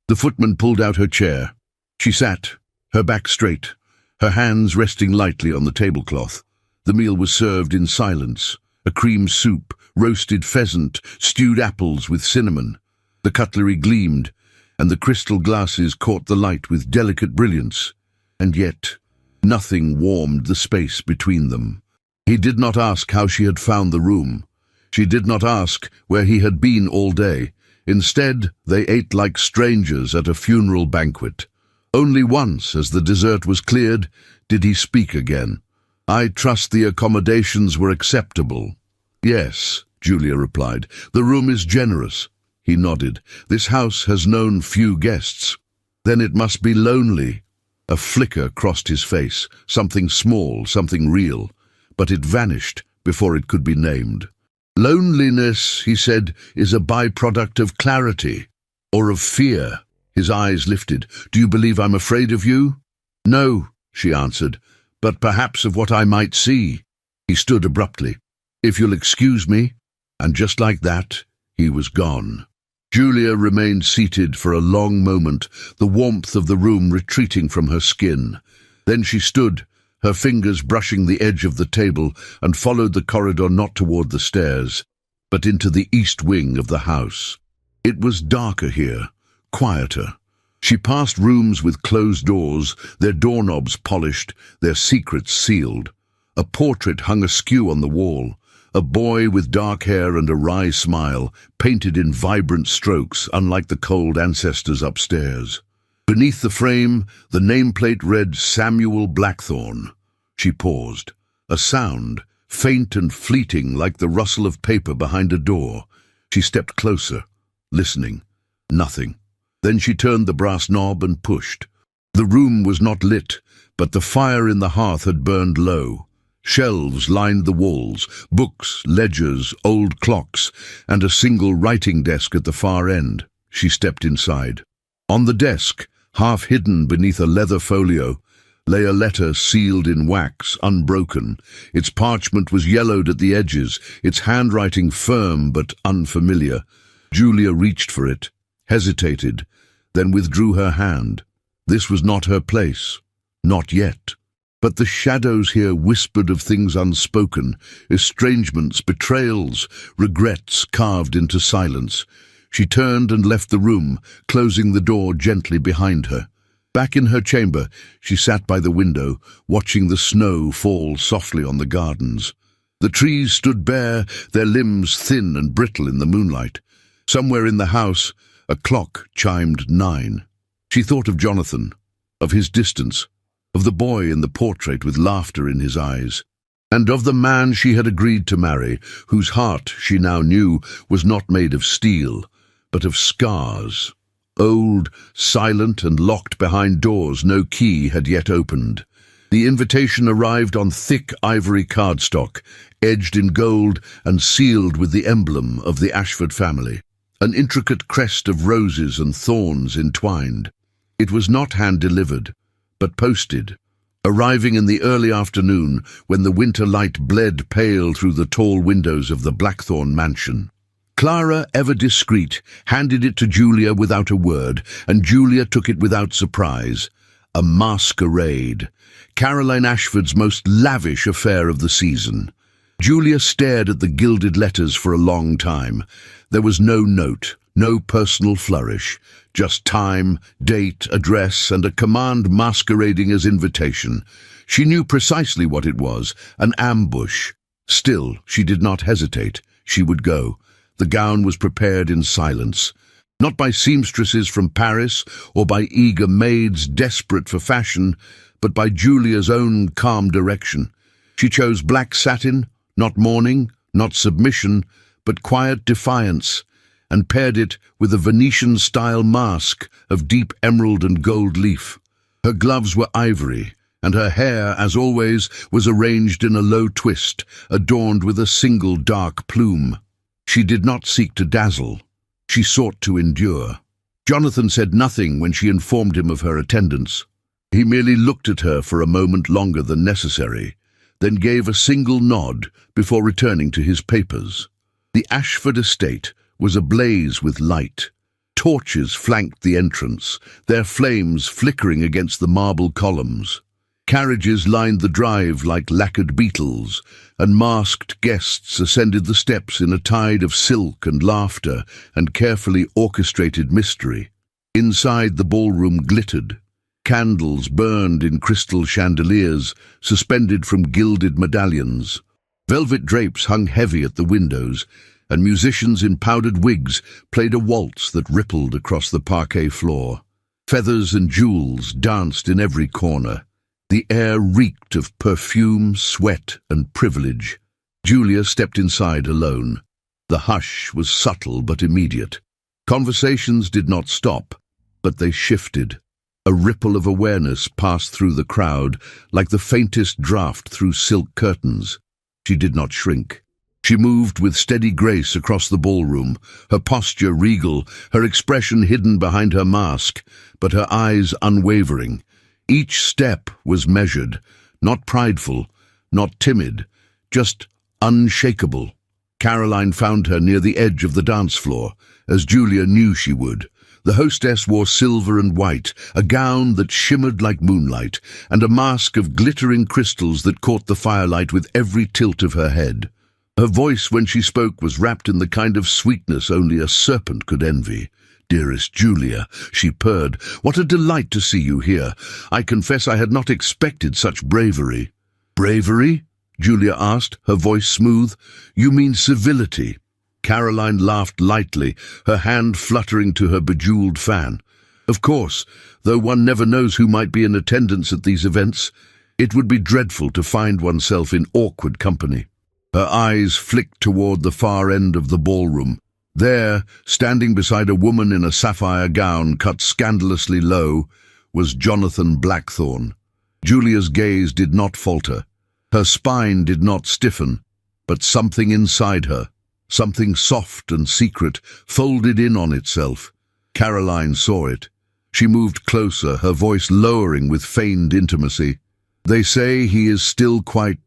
S1: The footman pulled out her chair. She sat, her back straight, her hands resting lightly on the tablecloth. The meal was served in silence, a cream soup, roasted pheasant, stewed apples with cinnamon. The cutlery gleamed, and the crystal glasses caught the light with delicate brilliance. And yet, nothing warmed the space between them. He did not ask how she had found the room. She did not ask where he had been all day. Instead, they ate like strangers at a funeral banquet. Only once, as the dessert was cleared, did he speak again. "I trust the accommodations were acceptable." "Yes," Julia replied. "The room is generous." He nodded. "This house has known few guests." "Then it must be lonely." A flicker crossed his face, something small, something real, but it vanished before it could be named. "Loneliness," he said, "is a byproduct of clarity, or of fear." His eyes lifted. "Do you believe I'm afraid of you?" "No," she answered, "but perhaps of what I might see." He stood abruptly. "If you'll excuse me," and just like that, he was gone. Julia remained seated for a long moment, the warmth of the room retreating from her skin. Then she stood, her fingers brushing the edge of the table, and followed the corridor not toward the stairs, but into the east wing of the house. It was darker here, quieter. She passed rooms with closed doors, their doorknobs polished, their secrets sealed. A portrait hung askew on the wall. A boy with dark hair and a wry smile, painted in vibrant strokes, unlike the cold ancestors upstairs. Beneath the frame, the nameplate read Samuel Blackthorne. She paused. A sound, faint and fleeting like the rustle of paper behind a door. She stepped closer, listening. Nothing. Then she turned the brass knob and pushed. The room was not lit, but the fire in the hearth had burned low. Shelves lined the walls, books, ledgers, old clocks, and a single writing desk at the far end. She stepped inside. On the desk, half hidden beneath a leather folio, lay a letter sealed in wax, unbroken. Its parchment was yellowed at the edges, its handwriting firm but unfamiliar. Julia reached for it, hesitated, then withdrew her hand. This was not her place. Not yet. But the shadows here whispered of things unspoken, estrangements, betrayals, regrets carved into silence. She turned and left the room, closing the door gently behind her. Back in her chamber, she sat by the window, watching the snow fall softly on the gardens. The trees stood bare, their limbs thin and brittle in the moonlight. Somewhere in the house, a clock chimed 9. She thought of Jonathan, of his distance, of the boy in the portrait with laughter in his eyes, and of the man she had agreed to marry, whose heart, she now knew, was not made of steel, but of scars, old, silent, and locked behind doors no key had yet opened. The invitation arrived on thick ivory cardstock, edged in gold and sealed with the emblem of the Ashford family, an intricate crest of roses and thorns entwined. It was not hand-delivered, but posted, arriving in the early afternoon when the winter light bled pale through the tall windows of the Blackthorn mansion. Clara, ever discreet, handed it to Julia without a word, and Julia took it without surprise. A masquerade, Caroline Ashford's most lavish affair of the season. Julia stared at the gilded letters for a long time. There was no note, no personal flourish, just time, date, address, and a command masquerading as invitation. She knew precisely what it was, an ambush. Still, she did not hesitate. She would go. The gown was prepared in silence, not by seamstresses from Paris or by eager maids desperate for fashion, but by Julia's own calm direction. She chose black satin, not mourning, not submission, but quiet defiance, and paired it with a Venetian-style mask of deep emerald and gold leaf. Her gloves were ivory, and her hair, as always, was arranged in a low twist, adorned with a single dark plume. She did not seek to dazzle. She sought to endure. Jonathan said nothing when she informed him of her attendance. He merely looked at her for a moment longer than necessary, then gave a single nod before returning to his papers. The Ashford estate was ablaze with light. Torches flanked the entrance, their flames flickering against the marble columns. Carriages lined the drive like lacquered beetles, and masked guests ascended the steps in a tide of silk and laughter and carefully orchestrated mystery. Inside, the ballroom glittered. Candles burned in crystal chandeliers, suspended from gilded medallions. Velvet drapes hung heavy at the windows, and musicians in powdered wigs played a waltz that rippled across the parquet floor. Feathers and jewels danced in every corner. The air reeked of perfume, sweat, and privilege. Julia stepped inside alone. The hush was subtle but immediate. Conversations did not stop, but they shifted. A ripple of awareness passed through the crowd, like the faintest draught through silk curtains. She did not shrink. She moved with steady grace across the ballroom, her posture regal, her expression hidden behind her mask, but her eyes unwavering. Each step was measured, not prideful, not timid, just unshakable. Caroline found her near the edge of the dance floor, as Julia knew she would. The hostess wore silver and white, a gown that shimmered like moonlight, and a mask of glittering crystals that caught the firelight with every tilt of her head. Her voice when she spoke was wrapped in the kind of sweetness only a serpent could envy. "Dearest Julia," she purred, "what a delight to see you here. I confess I had not expected such bravery." "Bravery?" Julia asked, her voice smooth. "You mean civility." Caroline laughed lightly, her hand fluttering to her bejeweled fan. "Of course, though one never knows who might be in attendance at these events. It would be dreadful to find oneself in awkward company." Her eyes flicked toward the far end of the ballroom. There, standing beside a woman in a sapphire gown cut scandalously low, was Jonathan Blackthorn. Julia's gaze did not falter. Her spine did not stiffen, but something inside her, something soft and secret, folded in on itself. Caroline saw it. She moved closer, her voice lowering with feigned intimacy. "They say he is still quite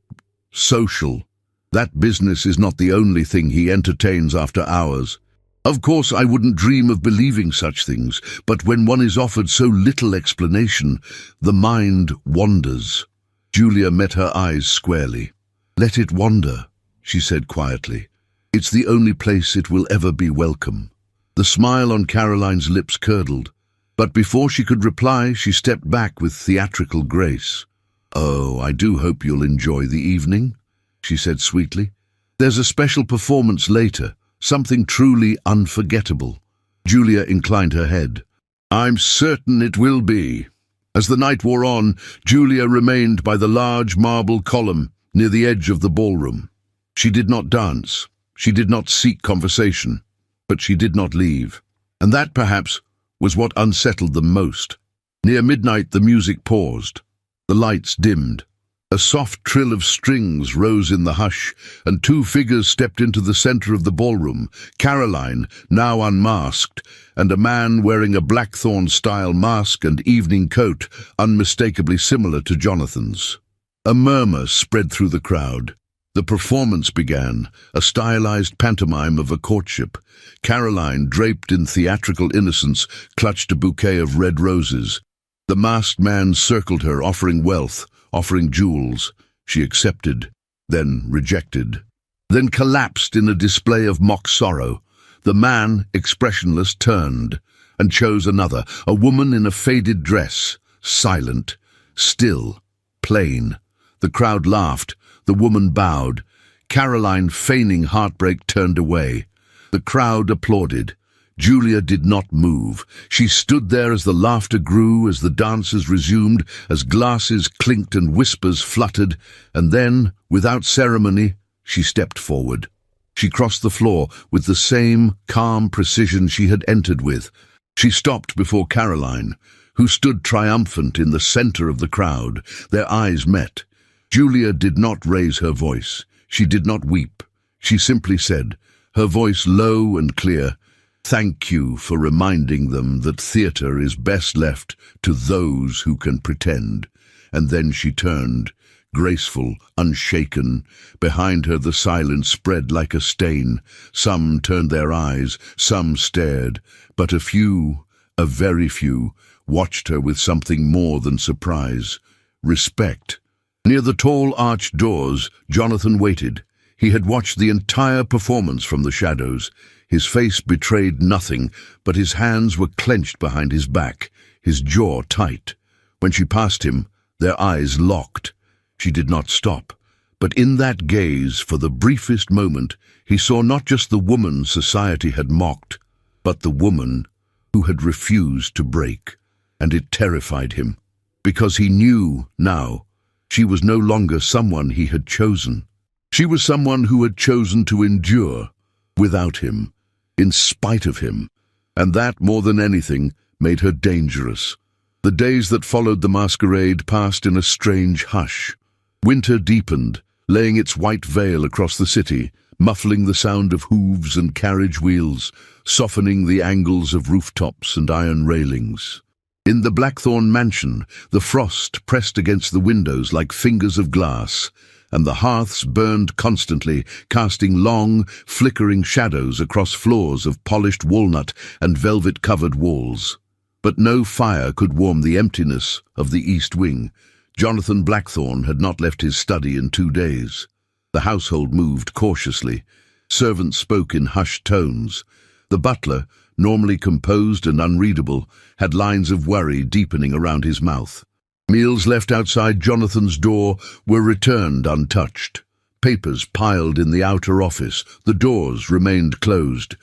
S1: social. That business is not the only thing he entertains after hours. Of course, I wouldn't dream of believing such things, but when one is offered so little explanation, the mind wanders." Julia met her eyes squarely. "Let it wander," she said quietly. "It's the only place it will ever be welcome." The smile on Caroline's lips curdled, but before she could reply, she stepped back with theatrical grace. "Oh, I do hope you'll enjoy the evening," she said sweetly. "There's a special performance later, something truly unforgettable." Julia inclined her head. "I'm certain it will be." As the night wore on, Julia remained by the large marble column near the edge of the ballroom. She did not dance, she did not seek conversation, but she did not leave. And that, perhaps, was what unsettled them most. Near midnight the music paused. The lights dimmed. A soft trill of strings rose in the hush, and two figures stepped into the center of the ballroom, Caroline, now unmasked, and a man wearing a Blackthorn-style mask and evening coat, unmistakably similar to Jonathan's. A murmur spread through the crowd. The performance began, a stylized pantomime of a courtship. Caroline, draped in theatrical innocence, clutched a bouquet of red roses. The masked man circled her, offering wealth, offering jewels. She accepted, then rejected, then collapsed in a display of mock sorrow. The man, expressionless, turned and chose another, a woman in a faded dress, silent, still, plain. The crowd laughed. The woman bowed. Caroline, feigning heartbreak, turned away. The crowd applauded. Julia did not move. She stood there as the laughter grew, as the dancers resumed, as glasses clinked and whispers fluttered, and then, without ceremony, she stepped forward. She crossed the floor with the same calm precision she had entered with. She stopped before Caroline, who stood triumphant in the center of the crowd. Their eyes met. Julia did not raise her voice. She did not weep. She simply said, her voice low and clear, "Thank you for reminding them that theater is best left to those who can pretend." And then she turned, graceful, unshaken. Behind her the silence spread like a stain. Some turned their eyes, some stared, but a few, a very few, watched her with something more than surprise, respect. Near the tall arched doors, Jonathan waited. He had watched the entire performance from the shadows. His face betrayed nothing, but his hands were clenched behind his back, his jaw tight. When she passed him, their eyes locked. She did not stop, but in that gaze, for the briefest moment, he saw not just the woman society had mocked, but the woman who had refused to break. And it terrified him, because he knew now she was no longer someone he had chosen. She was someone who had chosen to endure without him, in spite of him, and that, more than anything, made her dangerous. The days that followed the masquerade passed in a strange hush. Winter deepened, laying its white veil across the city, muffling the sound of hooves and carriage wheels, softening the angles of rooftops and iron railings. In the Blackthorn mansion, the frost pressed against the windows like fingers of glass, and the hearths burned constantly, casting long, flickering shadows across floors of polished walnut and velvet-covered walls. But no fire could warm the emptiness of the east wing. Jonathan Blackthorn had not left his study in 2 days. The household moved cautiously. Servants spoke in hushed tones. The butler, normally composed and unreadable, had lines of worry deepening around his mouth. Meals left outside Jonathan's door were returned untouched. Papers piled in the outer office. The doors remained closed.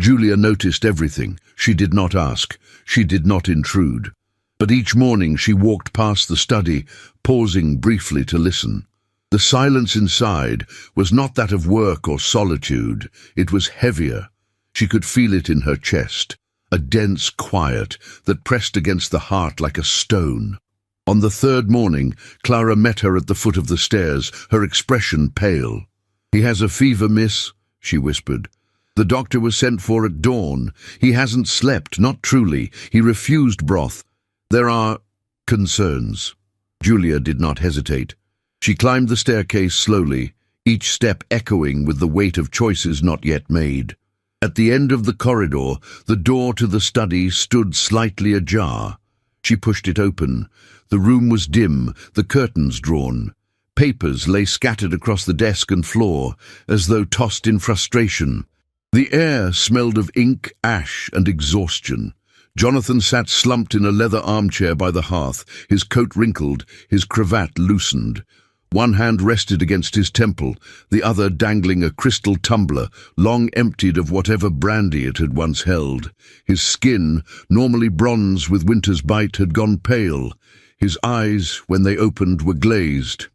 S1: Julia noticed everything. She did not ask. She did not intrude. But each morning she walked past the study, pausing briefly to listen. The silence inside was not that of work or solitude. It was heavier. She could feel it in her chest, a dense quiet that pressed against the heart like a stone. On the third morning, Clara met her at the foot of the stairs, her expression pale. "He has a fever, miss," she whispered. "The doctor was sent for at dawn. He hasn't slept, not truly. He refused broth. There are concerns." Julia did not hesitate. She climbed the staircase slowly, each step echoing with the weight of choices not yet made. At the end of the corridor, the door to the study stood slightly ajar. She pushed it open. The room was dim, the curtains drawn. Papers lay scattered across the desk and floor, as though tossed in frustration. The air smelled of ink, ash, and exhaustion. Jonathan sat slumped in a leather armchair by the hearth, his coat wrinkled, his cravat loosened. One hand rested against his temple, the other dangling a crystal tumbler, long emptied of whatever brandy it had once held. His skin, normally bronze with winter's bite, had gone pale. His eyes, when they opened, were glazed.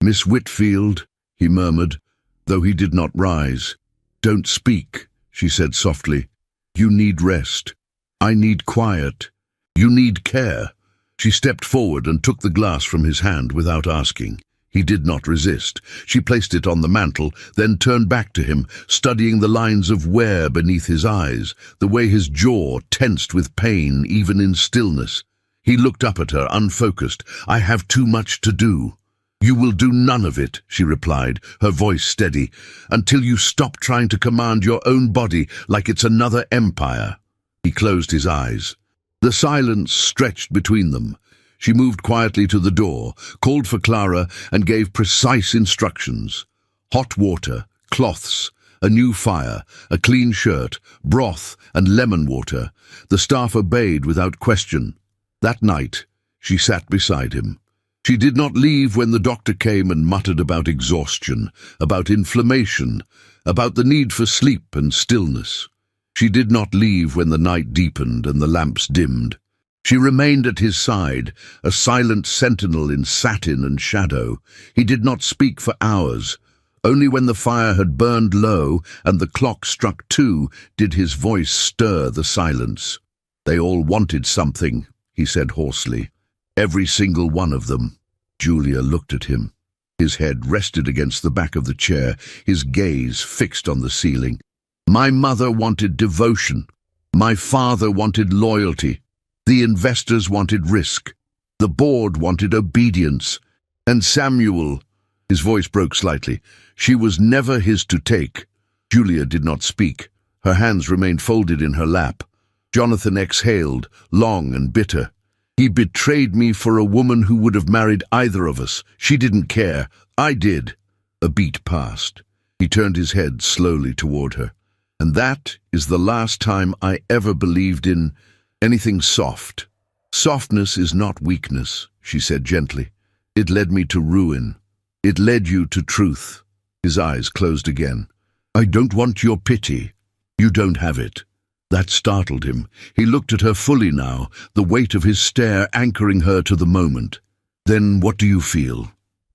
S1: "Miss Whitfield," he murmured, though he did not rise. "Don't speak," she said softly. "You need rest." I need quiet. You need care. She stepped forward and took the glass from his hand without asking. He did not resist. She placed it on the mantel, then turned back to him, studying the lines of wear beneath his eyes, the way his jaw tensed with pain even in stillness. He looked up at her, unfocused. I have too much to do. You will do none of it, she replied, her voice steady, until you stop trying to command your own body like it's another empire. He closed his eyes. The silence stretched between them. She moved quietly to the door, called for Clara, and gave precise instructions. Hot water, cloths, a new fire, a clean shirt, broth, and lemon water. The staff obeyed without question. That night, she sat beside him. She did not leave when the doctor came and muttered about exhaustion, about inflammation, about the need for sleep and stillness. She did not leave when the night deepened and the lamps dimmed. She remained at his side, a silent sentinel in satin and shadow. He did not speak for hours. Only when the fire had burned low and the clock struck 2 did his voice stir the silence. They all wanted something, he said hoarsely. Every single one of them. Julia looked at him. His head rested against the back of the chair, his gaze fixed on the ceiling. My mother wanted devotion. My father wanted loyalty. The investors wanted risk. The board wanted obedience. And Samuel, his voice broke slightly, she was never his to take. Julia did not speak. Her hands remained folded in her lap. Jonathan exhaled, long and bitter. He betrayed me for a woman who would have married either of us. She didn't care. I did. A beat passed. He turned his head slowly toward her. And that is the last time I ever believed in anything soft. Softness is not weakness, she said gently. It led me to ruin. It led you to truth. His eyes closed again. I don't want your pity. You don't have it. That startled him. He looked at her fully now, the weight of his stare anchoring her to the moment. Then what do you feel?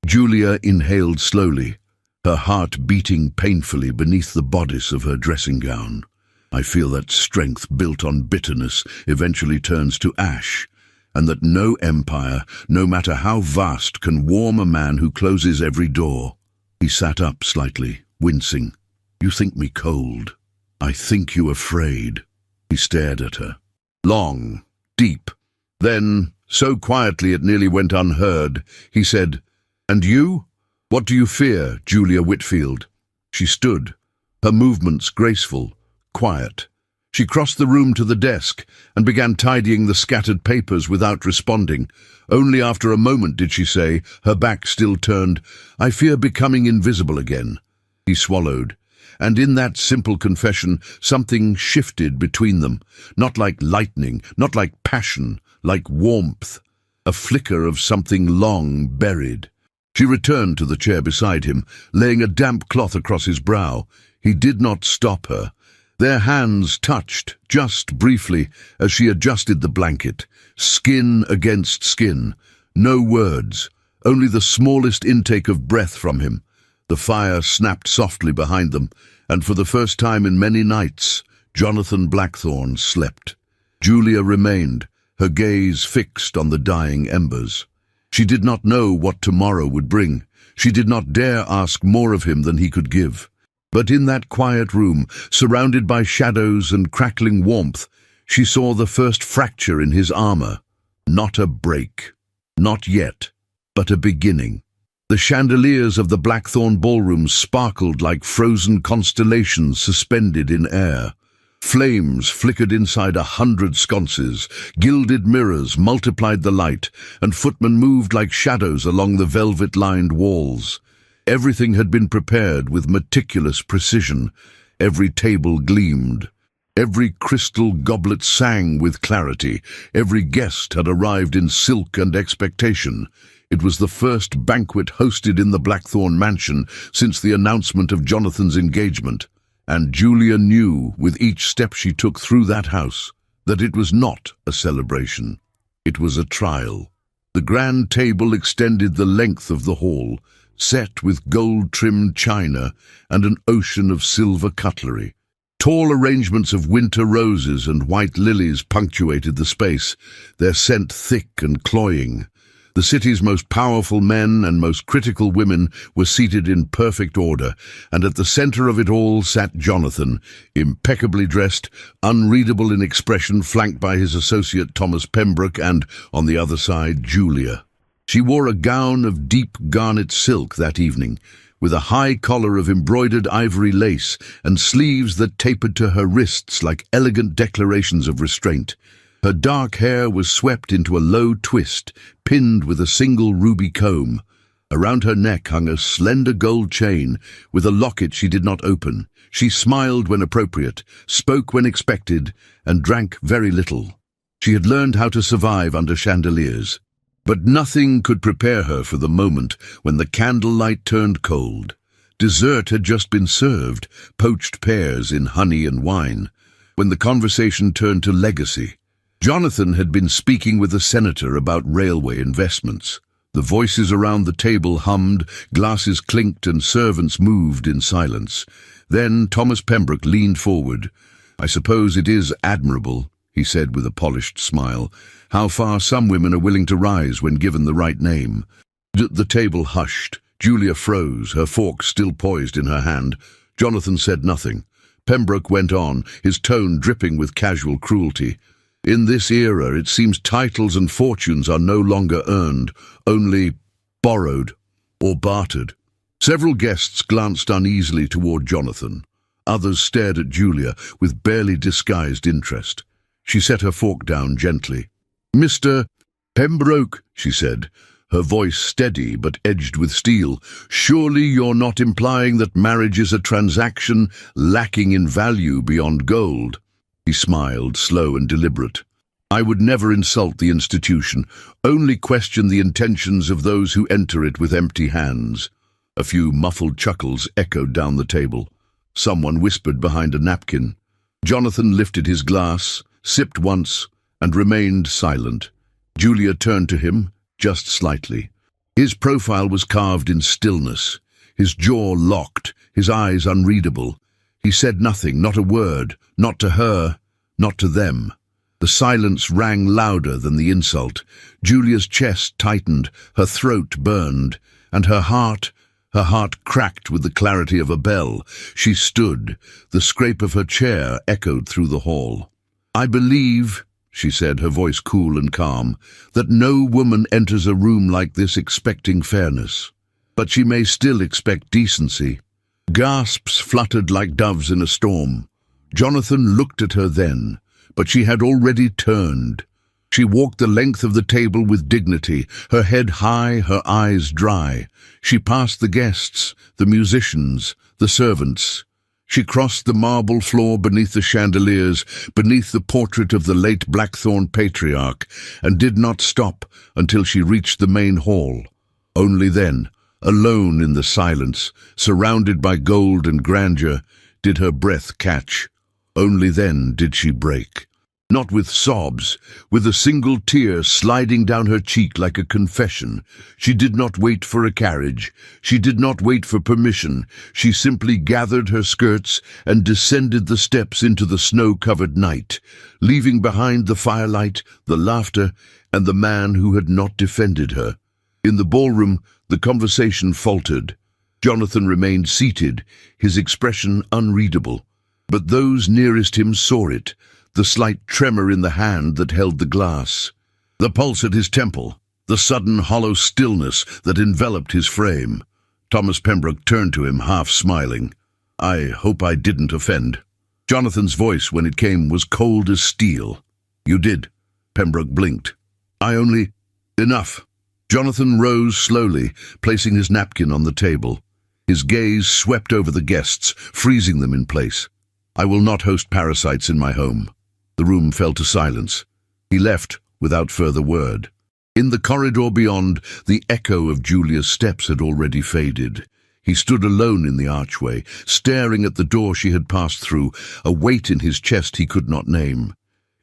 S1: Julia inhaled slowly, her heart beating painfully beneath the bodice of her dressing gown. I feel that strength built on bitterness eventually turns to ash, and that no empire, no matter how vast, can warm a man who closes every door. He sat up slightly, wincing. You think me cold. I think you afraid. He stared at her. Long, deep. Then, so quietly it nearly went unheard, he said, And you? What do you fear, Julia Whitfield? She stood, her movements graceful, quiet. She crossed the room to the desk and began tidying the scattered papers without responding. Only after a moment did she say, her back still turned, I fear becoming invisible again. He swallowed. And in that simple confession, something shifted between them, not like lightning, not like passion, like warmth, a flicker of something long buried. She returned to the chair beside him, laying a damp cloth across his brow. He did not stop her. Their hands touched, just briefly, as she adjusted the blanket, skin against skin. No words, only the smallest intake of breath from him. The fire snapped softly behind them, and for the first time in many nights, Jonathan Blackthorne slept. Julia remained, her gaze fixed on the dying embers. She did not know what tomorrow would bring. She did not dare ask more of him than he could give. But in that quiet room, surrounded by shadows and crackling warmth, she saw the first fracture in his armor. Not a break. Not yet, but a beginning. The chandeliers of the Blackthorne ballroom sparkled like frozen constellations suspended in air. Flames flickered inside 100 sconces, gilded mirrors multiplied the light, and footmen moved like shadows along the velvet-lined walls. Everything had been prepared with meticulous precision. Every table gleamed. Every crystal goblet sang with clarity. Every guest had arrived in silk and expectation. It was the first banquet hosted in the Blackthorne mansion since the announcement of Jonathan's engagement, and Julia knew, with each step she took through that house, that it was not a celebration. It was a trial. The grand table extended the length of the hall, set with gold-trimmed china and an ocean of silver cutlery. Tall arrangements of winter roses and white lilies punctuated the space, their scent thick and cloying. The city's most powerful men and most critical women were seated in perfect order, and at the center of it all sat Jonathan, impeccably dressed, unreadable in expression, flanked by his associate Thomas Pembroke and, on the other side, Julia. She wore a gown of deep garnet silk that evening, with a high collar of embroidered ivory lace and sleeves that tapered to her wrists like elegant declarations of restraint. Her dark hair was swept into a low twist, pinned with a single ruby comb. Around her neck hung a slender gold chain, with a locket she did not open. She smiled when appropriate, spoke when expected, and drank very little. She had learned how to survive under chandeliers. But nothing could prepare her for the moment when the candlelight turned cold. Dessert had just been served, poached pears in honey and wine, when the conversation turned to legacy. Jonathan had been speaking with a senator about railway investments. The voices around the table hummed, glasses clinked, and servants moved in silence. Then Thomas Pembroke leaned forward. "I suppose it is admirable," he said with a polished smile, "how far some women are willing to rise when given the right name." The table hushed. Julia froze, her fork still poised in her hand. Jonathan said nothing. Pembroke went on, his tone dripping with casual cruelty. "In this era, it seems titles and fortunes are no longer earned, only borrowed or bartered." Several guests glanced uneasily toward Jonathan. Others stared at Julia with barely disguised interest. She set her fork down gently. "Mr. Pembroke," she said, her voice steady but edged with steel, "surely you're not implying that marriage is a transaction lacking in value beyond gold?" He smiled, slow and deliberate. "I would never insult the institution, only question the intentions of those who enter it with empty hands." A few muffled chuckles echoed down the table. Someone whispered behind a napkin. Jonathan lifted his glass, sipped once, and remained silent. Julia turned to him, just slightly. His profile was carved in stillness, his jaw locked, his eyes unreadable. He said nothing, not a word, not to her, not to them. The silence rang louder than the insult. Julia's chest tightened, her throat burned, and her heart cracked with the clarity of a bell. She stood. The scrape of her chair echoed through the hall. "I believe," she said, her voice cool and calm, "that no woman enters a room like this expecting fairness. But she may still expect decency." Gasps fluttered like doves in a storm. Jonathan looked at her then, but she had already turned. She walked the length of the table with dignity, her head high, her eyes dry. She passed the guests, the musicians, the servants. She crossed the marble floor beneath the chandeliers, beneath the portrait of the late Blackthorn patriarch, and did not stop until she reached the main hall. Only then, alone in the silence, surrounded by gold and grandeur, did her breath catch. Only then did she break. Not with sobs, with a single tear sliding down her cheek like a confession. She did not wait for a carriage. She did not wait for permission. She simply gathered her skirts and descended the steps into the snow-covered night, leaving behind the firelight, the laughter, and the man who had not defended her. In the ballroom, the conversation faltered. Jonathan remained seated, his expression unreadable. But those nearest him saw it, the slight tremor in the hand that held the glass, the pulse at his temple, the sudden hollow stillness that enveloped his frame. Thomas Pembroke turned to him, half smiling. "I hope I didn't offend." Jonathan's voice, when it came, was cold as steel. "You did." Pembroke blinked. "I only—" "Enough." Jonathan rose slowly, placing his napkin on the table. His gaze swept over the guests, freezing them in place. "I will not host parasites in my home." The room fell to silence. He left without further word. In the corridor beyond, the echo of Julia's steps had already faded. He stood alone in the archway, staring at the door she had passed through, a weight in his chest he could not name.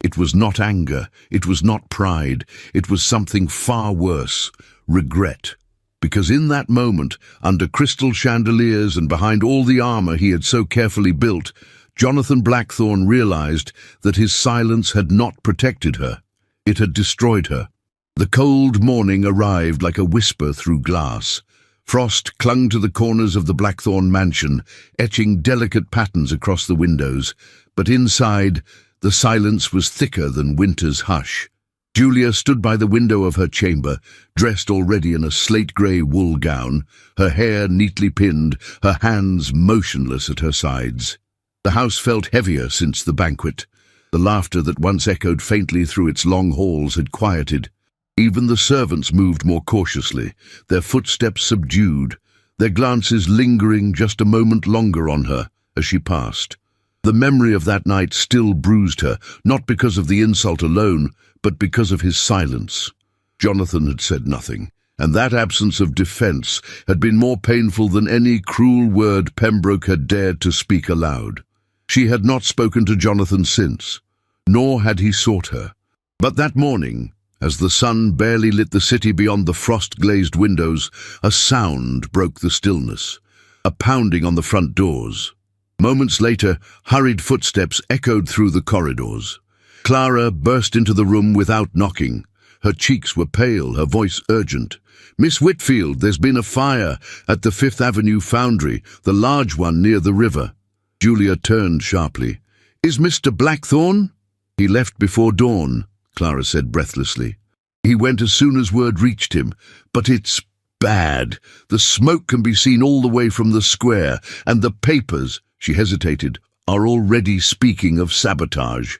S1: It was not anger, it was not pride, it was something far worse, regret. Because in that moment, under crystal chandeliers and behind all the armor he had so carefully built, Jonathan Blackthorne realized that his silence had not protected her. It had destroyed her. The cold morning arrived like a whisper through glass. Frost clung to the corners of the Blackthorne mansion, etching delicate patterns across the windows, but inside, the silence was thicker than winter's hush. Julia stood by the window of her chamber, dressed already in a slate-grey wool gown, her hair neatly pinned, her hands motionless at her sides. The house felt heavier since the banquet. The laughter that once echoed faintly through its long halls had quieted. Even the servants moved more cautiously, their footsteps subdued, their glances lingering just a moment longer on her as she passed. The memory of that night still bruised her, not because of the insult alone, but because of his silence. Jonathan had said nothing, and that absence of defense had been more painful than any cruel word Pembroke had dared to speak aloud. She had not spoken to Jonathan since, nor had he sought her. But that morning, as the sun barely lit the city beyond the frost-glazed windows, a sound broke the stillness, a pounding on the front doors. Moments later, hurried footsteps echoed through the corridors. Clara burst into the room without knocking. Her cheeks were pale, her voice urgent. "Miss Whitfield, there's been a fire at the Fifth Avenue foundry, the large one near the river." Julia turned sharply. "Is Mr. Blackthorne?" "He left before dawn," Clara said breathlessly. "He went as soon as word reached him, but it's bad. The smoke can be seen all the way from the square, and the papers," she hesitated, "are already speaking of sabotage,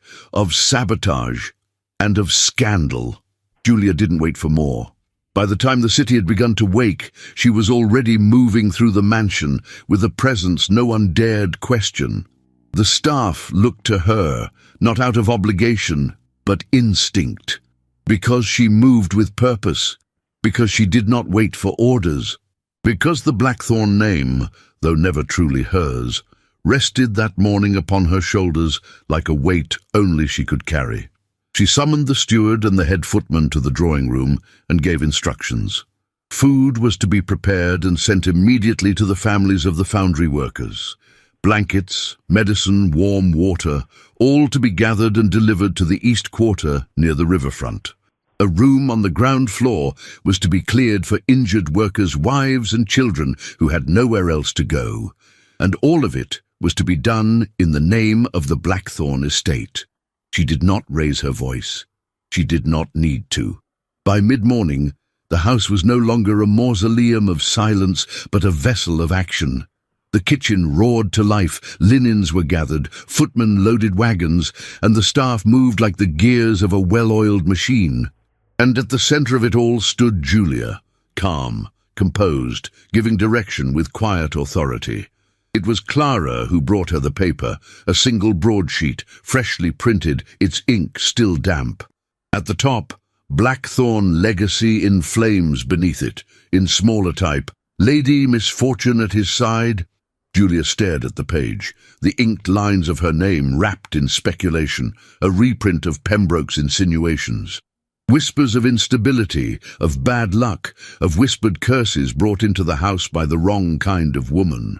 S1: and of scandal." Julia didn't wait for more. By the time the city had begun to wake, she was already moving through the mansion with a presence no one dared question. The staff looked to her, not out of obligation, but instinct. Because she moved with purpose, because she did not wait for orders, because the Blackthorne name, though never truly hers, rested that morning upon her shoulders like a weight only she could carry. She summoned the steward and the head footman to the drawing room and gave instructions. Food was to be prepared and sent immediately to the families of the foundry workers. Blankets, medicine, warm water, all to be gathered and delivered to the east quarter near the riverfront. A room on the ground floor was to be cleared for injured workers' wives and children who had nowhere else to go, and all of it was to be done in the name of the Blackthorne estate. She did not raise her voice. She did not need to. By mid-morning, the house was no longer a mausoleum of silence, but a vessel of action. The kitchen roared to life, linens were gathered, footmen loaded wagons, and the staff moved like the gears of a well-oiled machine. And at the center of it all stood Julia, calm, composed, giving direction with quiet authority. It was Clara who brought her the paper, a single broadsheet, freshly printed, its ink still damp. At the top, Blackthorne Legacy in flames beneath it, in smaller type, Lady Misfortune at his side. Julia stared at the page, the inked lines of her name wrapped in speculation, a reprint of Pembroke's insinuations. Whispers of instability, of bad luck, of whispered curses brought into the house by the wrong kind of woman.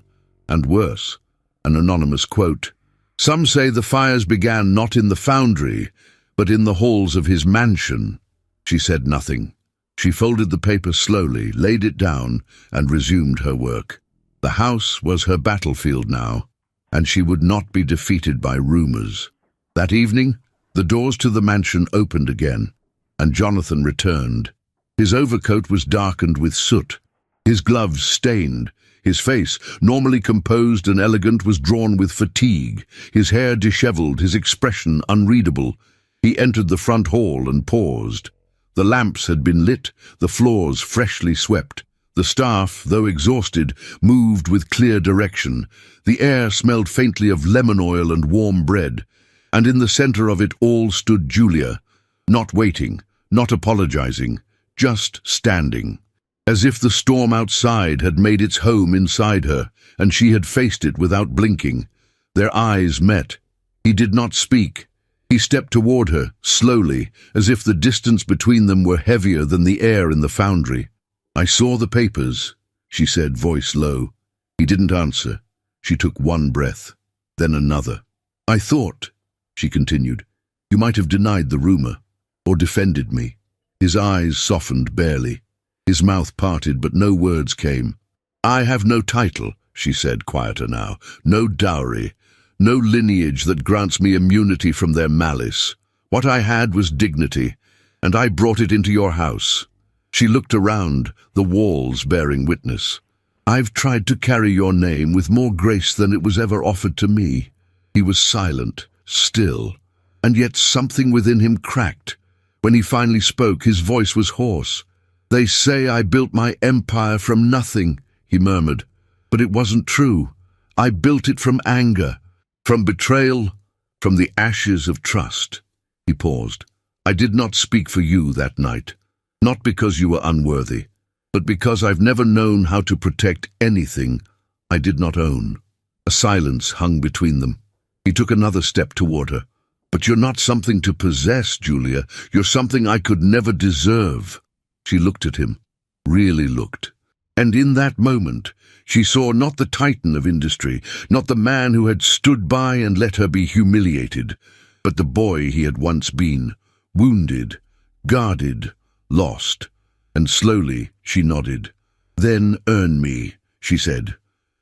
S1: And worse, an anonymous quote. "Some say the fires began not in the foundry, but in the halls of his mansion." She said nothing. She folded the paper slowly, laid it down, and resumed her work. The house was her battlefield now, and she would not be defeated by rumors. That evening, the doors to the mansion opened again, and Jonathan returned. His overcoat was darkened with soot, his gloves stained. His face, normally composed and elegant, was drawn with fatigue, his hair disheveled, his expression unreadable. He entered the front hall and paused. The lamps had been lit, the floors freshly swept. The staff, though exhausted, moved with clear direction. The air smelled faintly of lemon oil and warm bread. And in the center of it all stood Julia, not waiting, not apologizing, just standing. As if the storm outside had made its home inside her, and she had faced it without blinking. Their eyes met. He did not speak. He stepped toward her, slowly, as if the distance between them were heavier than the air in the foundry. "I saw the papers," she said, voice low. He didn't answer. She took one breath. Then another. "I thought," she continued, "you might have denied the rumor, or defended me." His eyes softened barely. His mouth parted, but no words came. "I have no title," she said, quieter now, "no dowry, no lineage that grants me immunity from their malice. What I had was dignity, and I brought it into your house." She looked around, the walls bearing witness. "I've tried to carry your name with more grace than it was ever offered to me." He was silent, still, and yet something within him cracked. When he finally spoke, his voice was hoarse. "They say I built my empire from nothing," he murmured. "But it wasn't true. I built it from anger, from betrayal, from the ashes of trust." He paused. "I did not speak for you that night, not because you were unworthy, but because I've never known how to protect anything I did not own." A silence hung between them. He took another step toward her. "But you're not something to possess, Julia. You're something I could never deserve." She looked at him, really looked. And in that moment, she saw not the titan of industry, not the man who had stood by and let her be humiliated, but the boy he had once been, wounded, guarded, lost. And slowly she nodded. "Then earn me," she said.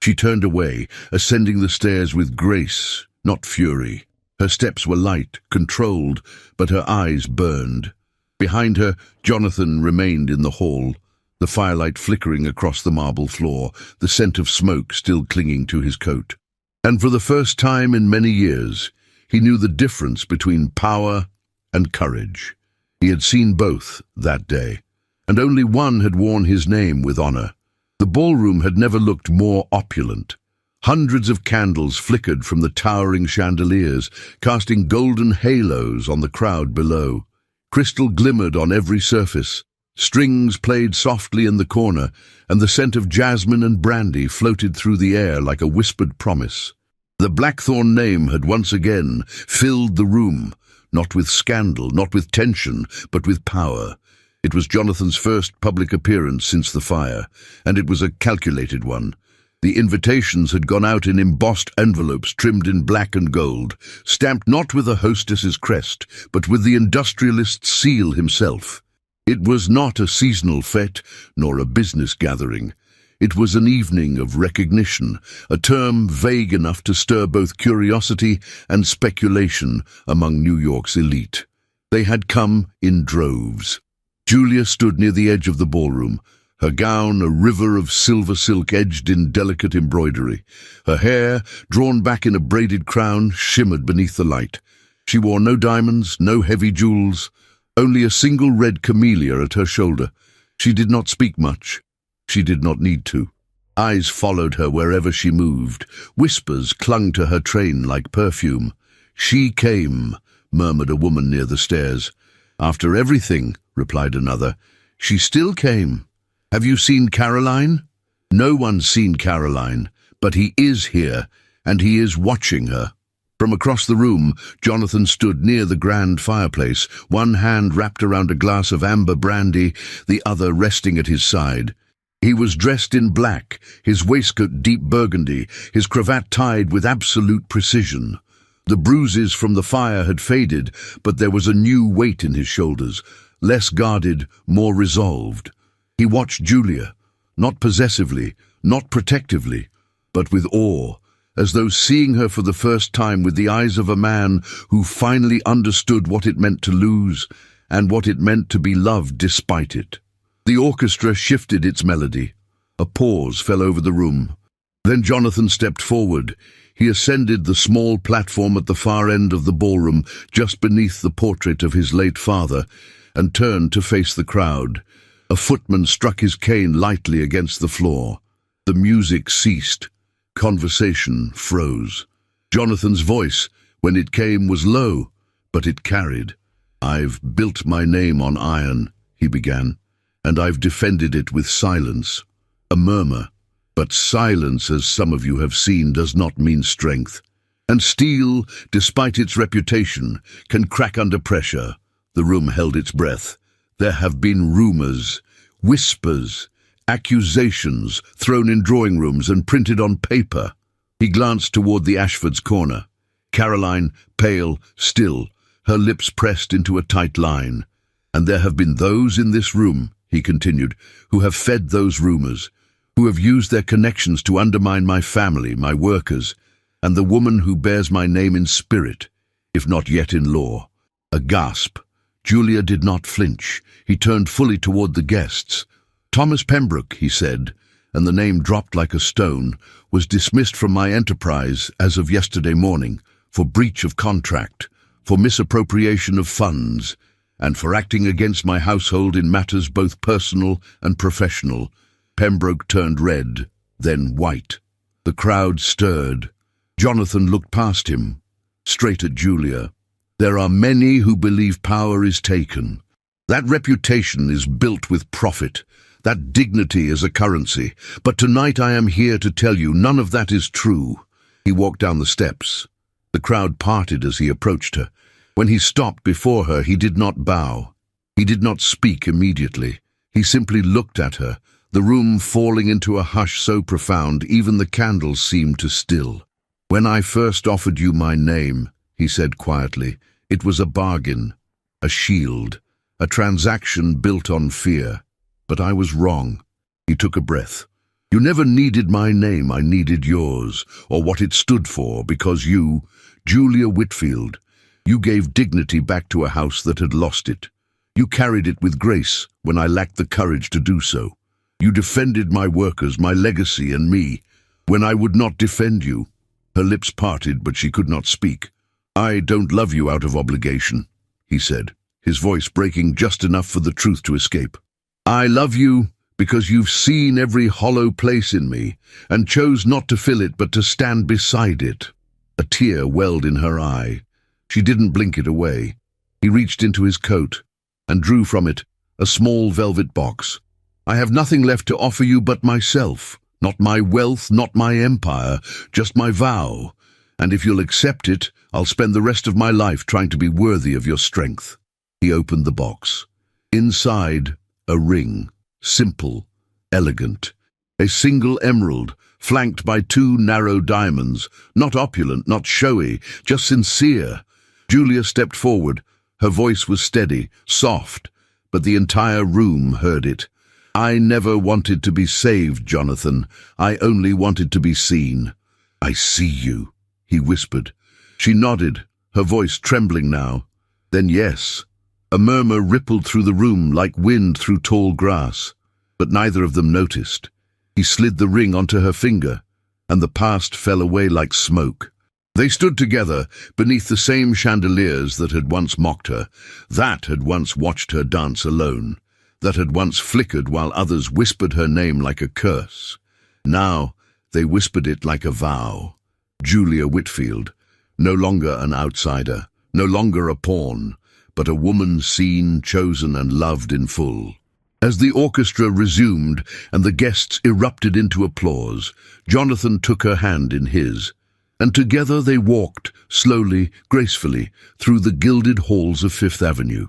S1: She turned away, ascending the stairs with grace, not fury. Her steps were light, controlled, but her eyes burned. Behind her, Jonathan remained in the hall, the firelight flickering across the marble floor, the scent of smoke still clinging to his coat. And for the first time in many years, he knew the difference between power and courage. He had seen both that day, and only one had worn his name with honor. The ballroom had never looked more opulent. Hundreds of candles flickered from the towering chandeliers, casting golden halos on the crowd below. Crystal glimmered on every surface. Strings played softly in the corner, and the scent of jasmine and brandy floated through the air like a whispered promise. The Blackthorn name had once again filled the room, not with scandal, not with tension, but with power. It was Jonathan's first public appearance since the fire, and it was a calculated one. The invitations had gone out in embossed envelopes trimmed in black and gold, stamped not with a hostess's crest, but with the industrialist's seal himself. It was not a seasonal fete, nor a business gathering. It was an evening of recognition, a term vague enough to stir both curiosity and speculation among New York's elite. They had come in droves. Julia stood near the edge of the ballroom, her gown a river of silver silk edged in delicate embroidery. Her hair, drawn back in a braided crown, shimmered beneath the light. She wore no diamonds, no heavy jewels, only a single red camellia at her shoulder. She did not speak much. She did not need to. Eyes followed her wherever she moved. Whispers clung to her train like perfume. "She came," murmured a woman near the stairs. "After everything," replied another, "she still came. Have you seen Caroline?" "No one's seen Caroline, but he is here, and he is watching her." From across the room, Jonathan stood near the grand fireplace, one hand wrapped around a glass of amber brandy, the other resting at his side. He was dressed in black, his waistcoat deep burgundy, his cravat tied with absolute precision. The bruises from the fire had faded, but there was a new weight in his shoulders, less guarded, more resolved. He watched Julia, not possessively, not protectively, but with awe, as though seeing her for the first time with the eyes of a man who finally understood what it meant to lose and what it meant to be loved despite it. The orchestra shifted its melody. A pause fell over the room. Then Jonathan stepped forward. He ascended the small platform at the far end of the ballroom, just beneath the portrait of his late father, and turned to face the crowd. A footman struck his cane lightly against the floor. The music ceased. Conversation froze. Jonathan's voice, when it came, was low, but it carried. "I've built my name on iron," he began, "and I've defended it with silence." A murmur. But silence, as some of you have seen, does not mean strength. And steel, despite its reputation, can crack under pressure. The room held its breath. There have been rumors, whispers, accusations thrown in drawing rooms and printed on paper. He glanced toward the Ashfords' corner. Caroline, pale, still, her lips pressed into a tight line. "And there have been those in this room," he continued, "who have fed those rumors, who have used their connections to undermine my family, my workers, and the woman who bears my name in spirit, if not yet in law." A gasp. Julia did not flinch. He turned fully toward the guests. "Thomas Pembroke," he said, and the name dropped like a stone, "was dismissed from my enterprise as of yesterday morning, for breach of contract, for misappropriation of funds, and for acting against my household in matters both personal and professional." Pembroke turned red, then white. The crowd stirred. Jonathan looked past him, straight at Julia. "There are many who believe power is taken. That reputation is built with profit. That dignity is a currency. But tonight I am here to tell you none of that is true." He walked down the steps. The crowd parted as he approached her. When he stopped before her, he did not bow. He did not speak immediately. He simply looked at her, the room falling into a hush so profound even the candles seemed to still. "When I first offered you my name," he said quietly, "it was a bargain, a shield, a transaction built on fear. But I was wrong." He took a breath. "You never needed my name, I needed yours, or what it stood for, because you, Julia Whitfield, you gave dignity back to a house that had lost it. You carried it with grace when I lacked the courage to do so. You defended my workers, my legacy, and me, when I would not defend you." Her lips parted, but she could not speak. "I don't love you out of obligation," he said, his voice breaking just enough for the truth to escape. "I love you because you've seen every hollow place in me and chose not to fill it but to stand beside it." A tear welled in her eye. She didn't blink it away. He reached into his coat and drew from it a small velvet box. "I have nothing left to offer you but myself. Not my wealth, not my empire, just my vow. And if you'll accept it, I'll spend the rest of my life trying to be worthy of your strength." He opened the box. Inside, a ring, simple, elegant. A single emerald, flanked by 2 narrow diamonds, not opulent, not showy, just sincere. Julia stepped forward. Her voice was steady, soft, but the entire room heard it. "I never wanted to be saved, Jonathan. I only wanted to be seen." "I see you," he whispered. She nodded, her voice trembling now. "Then yes." A murmur rippled through the room like wind through tall grass, but neither of them noticed. He slid the ring onto her finger, and the past fell away like smoke. They stood together beneath the same chandeliers that had once mocked her, that had once watched her dance alone, that had once flickered while others whispered her name like a curse. Now they whispered it like a vow. Julia Whitfield, no longer an outsider, no longer a pawn, but a woman seen, chosen, and loved in full. As the orchestra resumed and the guests erupted into applause, Jonathan took her hand in his, and together they walked, slowly, gracefully, through the gilded halls of Fifth Avenue.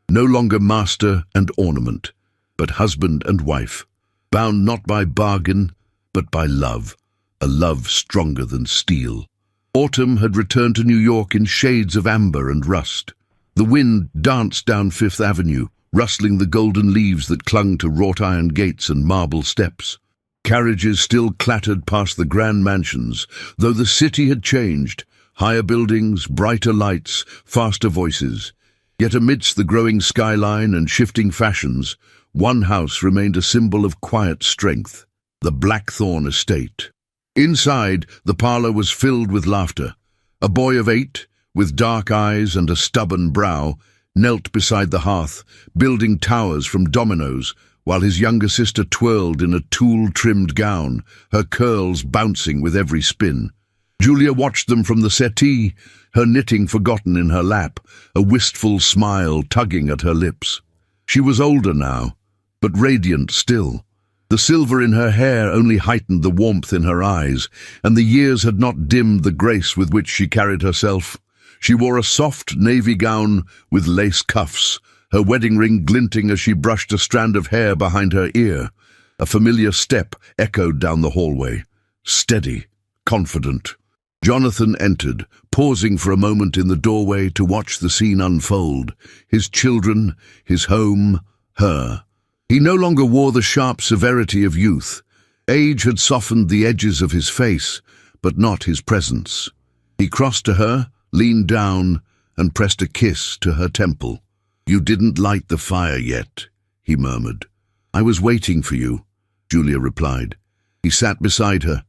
S1: No longer master and ornament, but husband and wife, bound not by bargain, but by love, a love stronger than steel. Autumn had returned to New York in shades of amber and rust. The wind danced down Fifth Avenue, rustling the golden leaves that clung to wrought-iron gates and marble steps. Carriages still clattered past the grand mansions, though the city had changed. Higher buildings, brighter lights, faster voices. Yet amidst the growing skyline and shifting fashions, one house remained a symbol of quiet strength, the Blackthorn estate. Inside, the parlor was filled with laughter. A boy of 8, with dark eyes and a stubborn brow, knelt beside the hearth, building towers from dominoes, while his younger sister twirled in a tulle-trimmed gown, her curls bouncing with every spin. Julia watched them from the settee, her knitting forgotten in her lap, a wistful smile tugging at her lips. She was older now, but radiant still. The silver in her hair only heightened the warmth in her eyes, and the years had not dimmed the grace with which she carried herself. She wore a soft navy gown with lace cuffs, her wedding ring glinting as she brushed a strand of hair behind her ear. A familiar step echoed down the hallway. Steady, confident. Jonathan entered, pausing for a moment in the doorway to watch the scene unfold. His children, his home, her. He no longer wore the sharp severity of youth. Age had softened the edges of his face, but not his presence. He crossed to her, leaned down, and pressed a kiss to her temple. "You didn't light the fire yet," he murmured. "I was waiting for you," Julia replied. He sat beside her,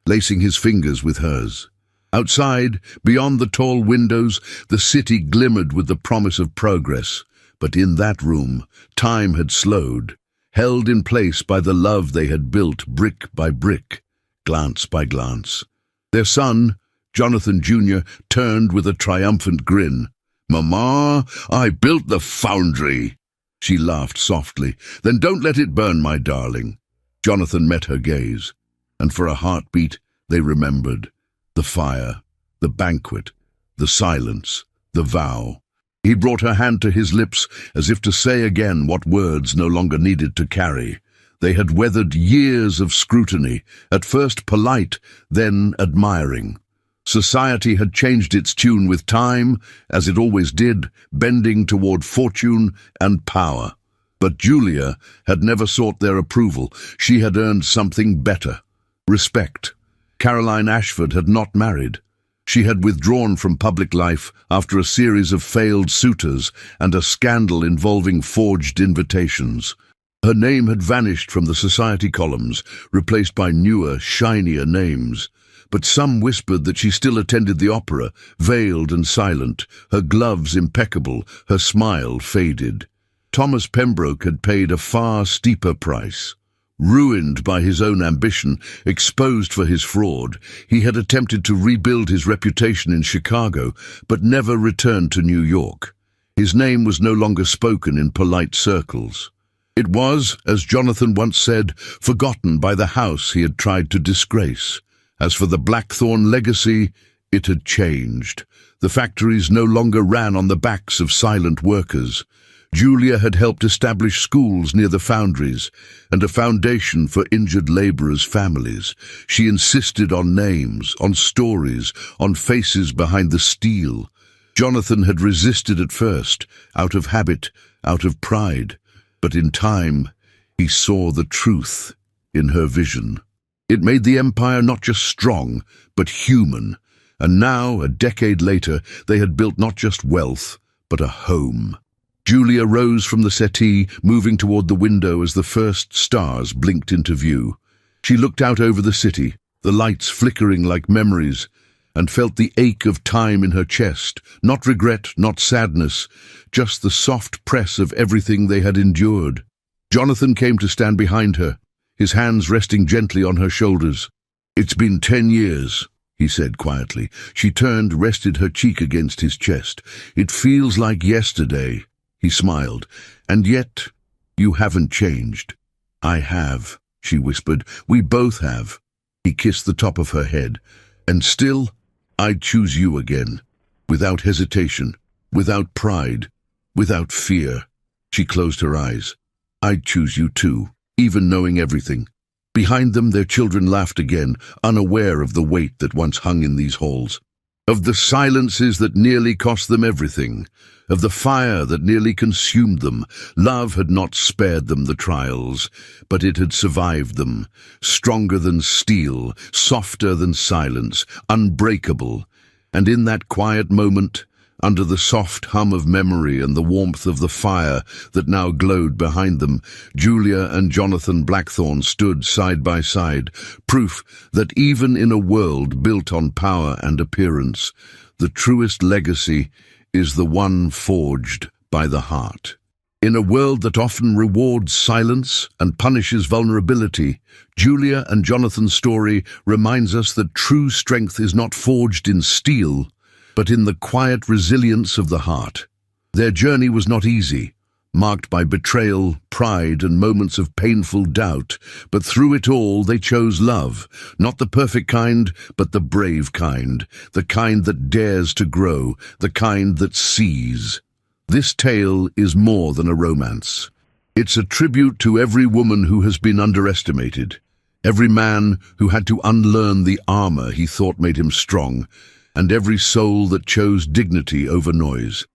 S1: lacing his fingers with hers. Outside, beyond the tall windows, the city glimmered with the promise of progress. But in that room, time had slowed, held in place by the love they had built brick by brick, glance by glance. Their son, Jonathan Jr., turned with a triumphant grin. "Mama, I built the foundry." She laughed softly. "Then don't let it burn, my darling." Jonathan met her gaze, and for a heartbeat they remembered. The fire, the banquet, the silence, the vow. He brought her hand to his lips as if to say again what words no longer needed to carry. They had weathered years of scrutiny, at first polite, then admiring. Society had changed its tune with time, as it always did, bending toward fortune and power. But Julia had never sought their approval. She had earned something better: respect. Caroline Ashford had not married. She had withdrawn from public life after a series of failed suitors and a scandal involving forged invitations. Her name had vanished from the society columns, replaced by newer, shinier names. But some whispered that she still attended the opera, veiled and silent, her gloves impeccable, her smile faded. Thomas Pembroke had paid a far steeper price. Ruined by his own ambition, exposed for his fraud, he had attempted to rebuild his reputation in Chicago, but never returned to New York. His name was no longer spoken in polite circles. It was, as Jonathan once said, forgotten by the house he had tried to disgrace. As for the Blackthorn legacy, it had changed. The factories no longer ran on the backs of silent workers. Julia had helped establish schools near the foundries and a foundation for injured laborers' families. She insisted on names, on stories, on faces behind the steel. Jonathan had resisted at first, out of habit, out of pride. But in time, he saw the truth in her vision. It made the empire not just strong, but human. And now, a decade later, they had built not just wealth, but a home. Julia rose from the settee, moving toward the window as the first stars blinked into view. She looked out over the city, the lights flickering like memories, and felt the ache of time in her chest, not regret, not sadness, just the soft press of everything they had endured. Jonathan came to stand behind her, his hands resting gently on her shoulders. "It's been 10 years, he said quietly. She turned, rested her cheek against his chest. "It feels like yesterday." He smiled. "And yet, you haven't changed." "I have," she whispered. "We both have." He kissed the top of her head. "And still, I'd choose you again. Without hesitation, without pride, without fear." She closed her eyes. "I'd choose you too, even knowing everything." Behind them, their children laughed again, unaware of the weight that once hung in these halls. Of the silences that nearly cost them everything, of the fire that nearly consumed them. Love had not spared them the trials, but it had survived them, stronger than steel, softer than silence, unbreakable. And in that quiet moment, under the soft hum of memory and the warmth of the fire that now glowed behind them, Julia and Jonathan Blackthorn stood side by side, proof that even in a world built on power and appearance, the truest legacy is the one forged by the heart. In a world that often rewards silence and punishes vulnerability, Julia and Jonathan's story reminds us that true strength is not forged in steel, but in the quiet resilience of the heart. Their journey was not easy, marked by betrayal, pride, and moments of painful doubt, but through it all they chose love, not the perfect kind, but the brave kind, the kind that dares to grow, the kind that sees. This tale is more than a romance. It's a tribute to every woman who has been underestimated, Every man who had to unlearn the armor he thought made him strong, and every soul that chose dignity over noise.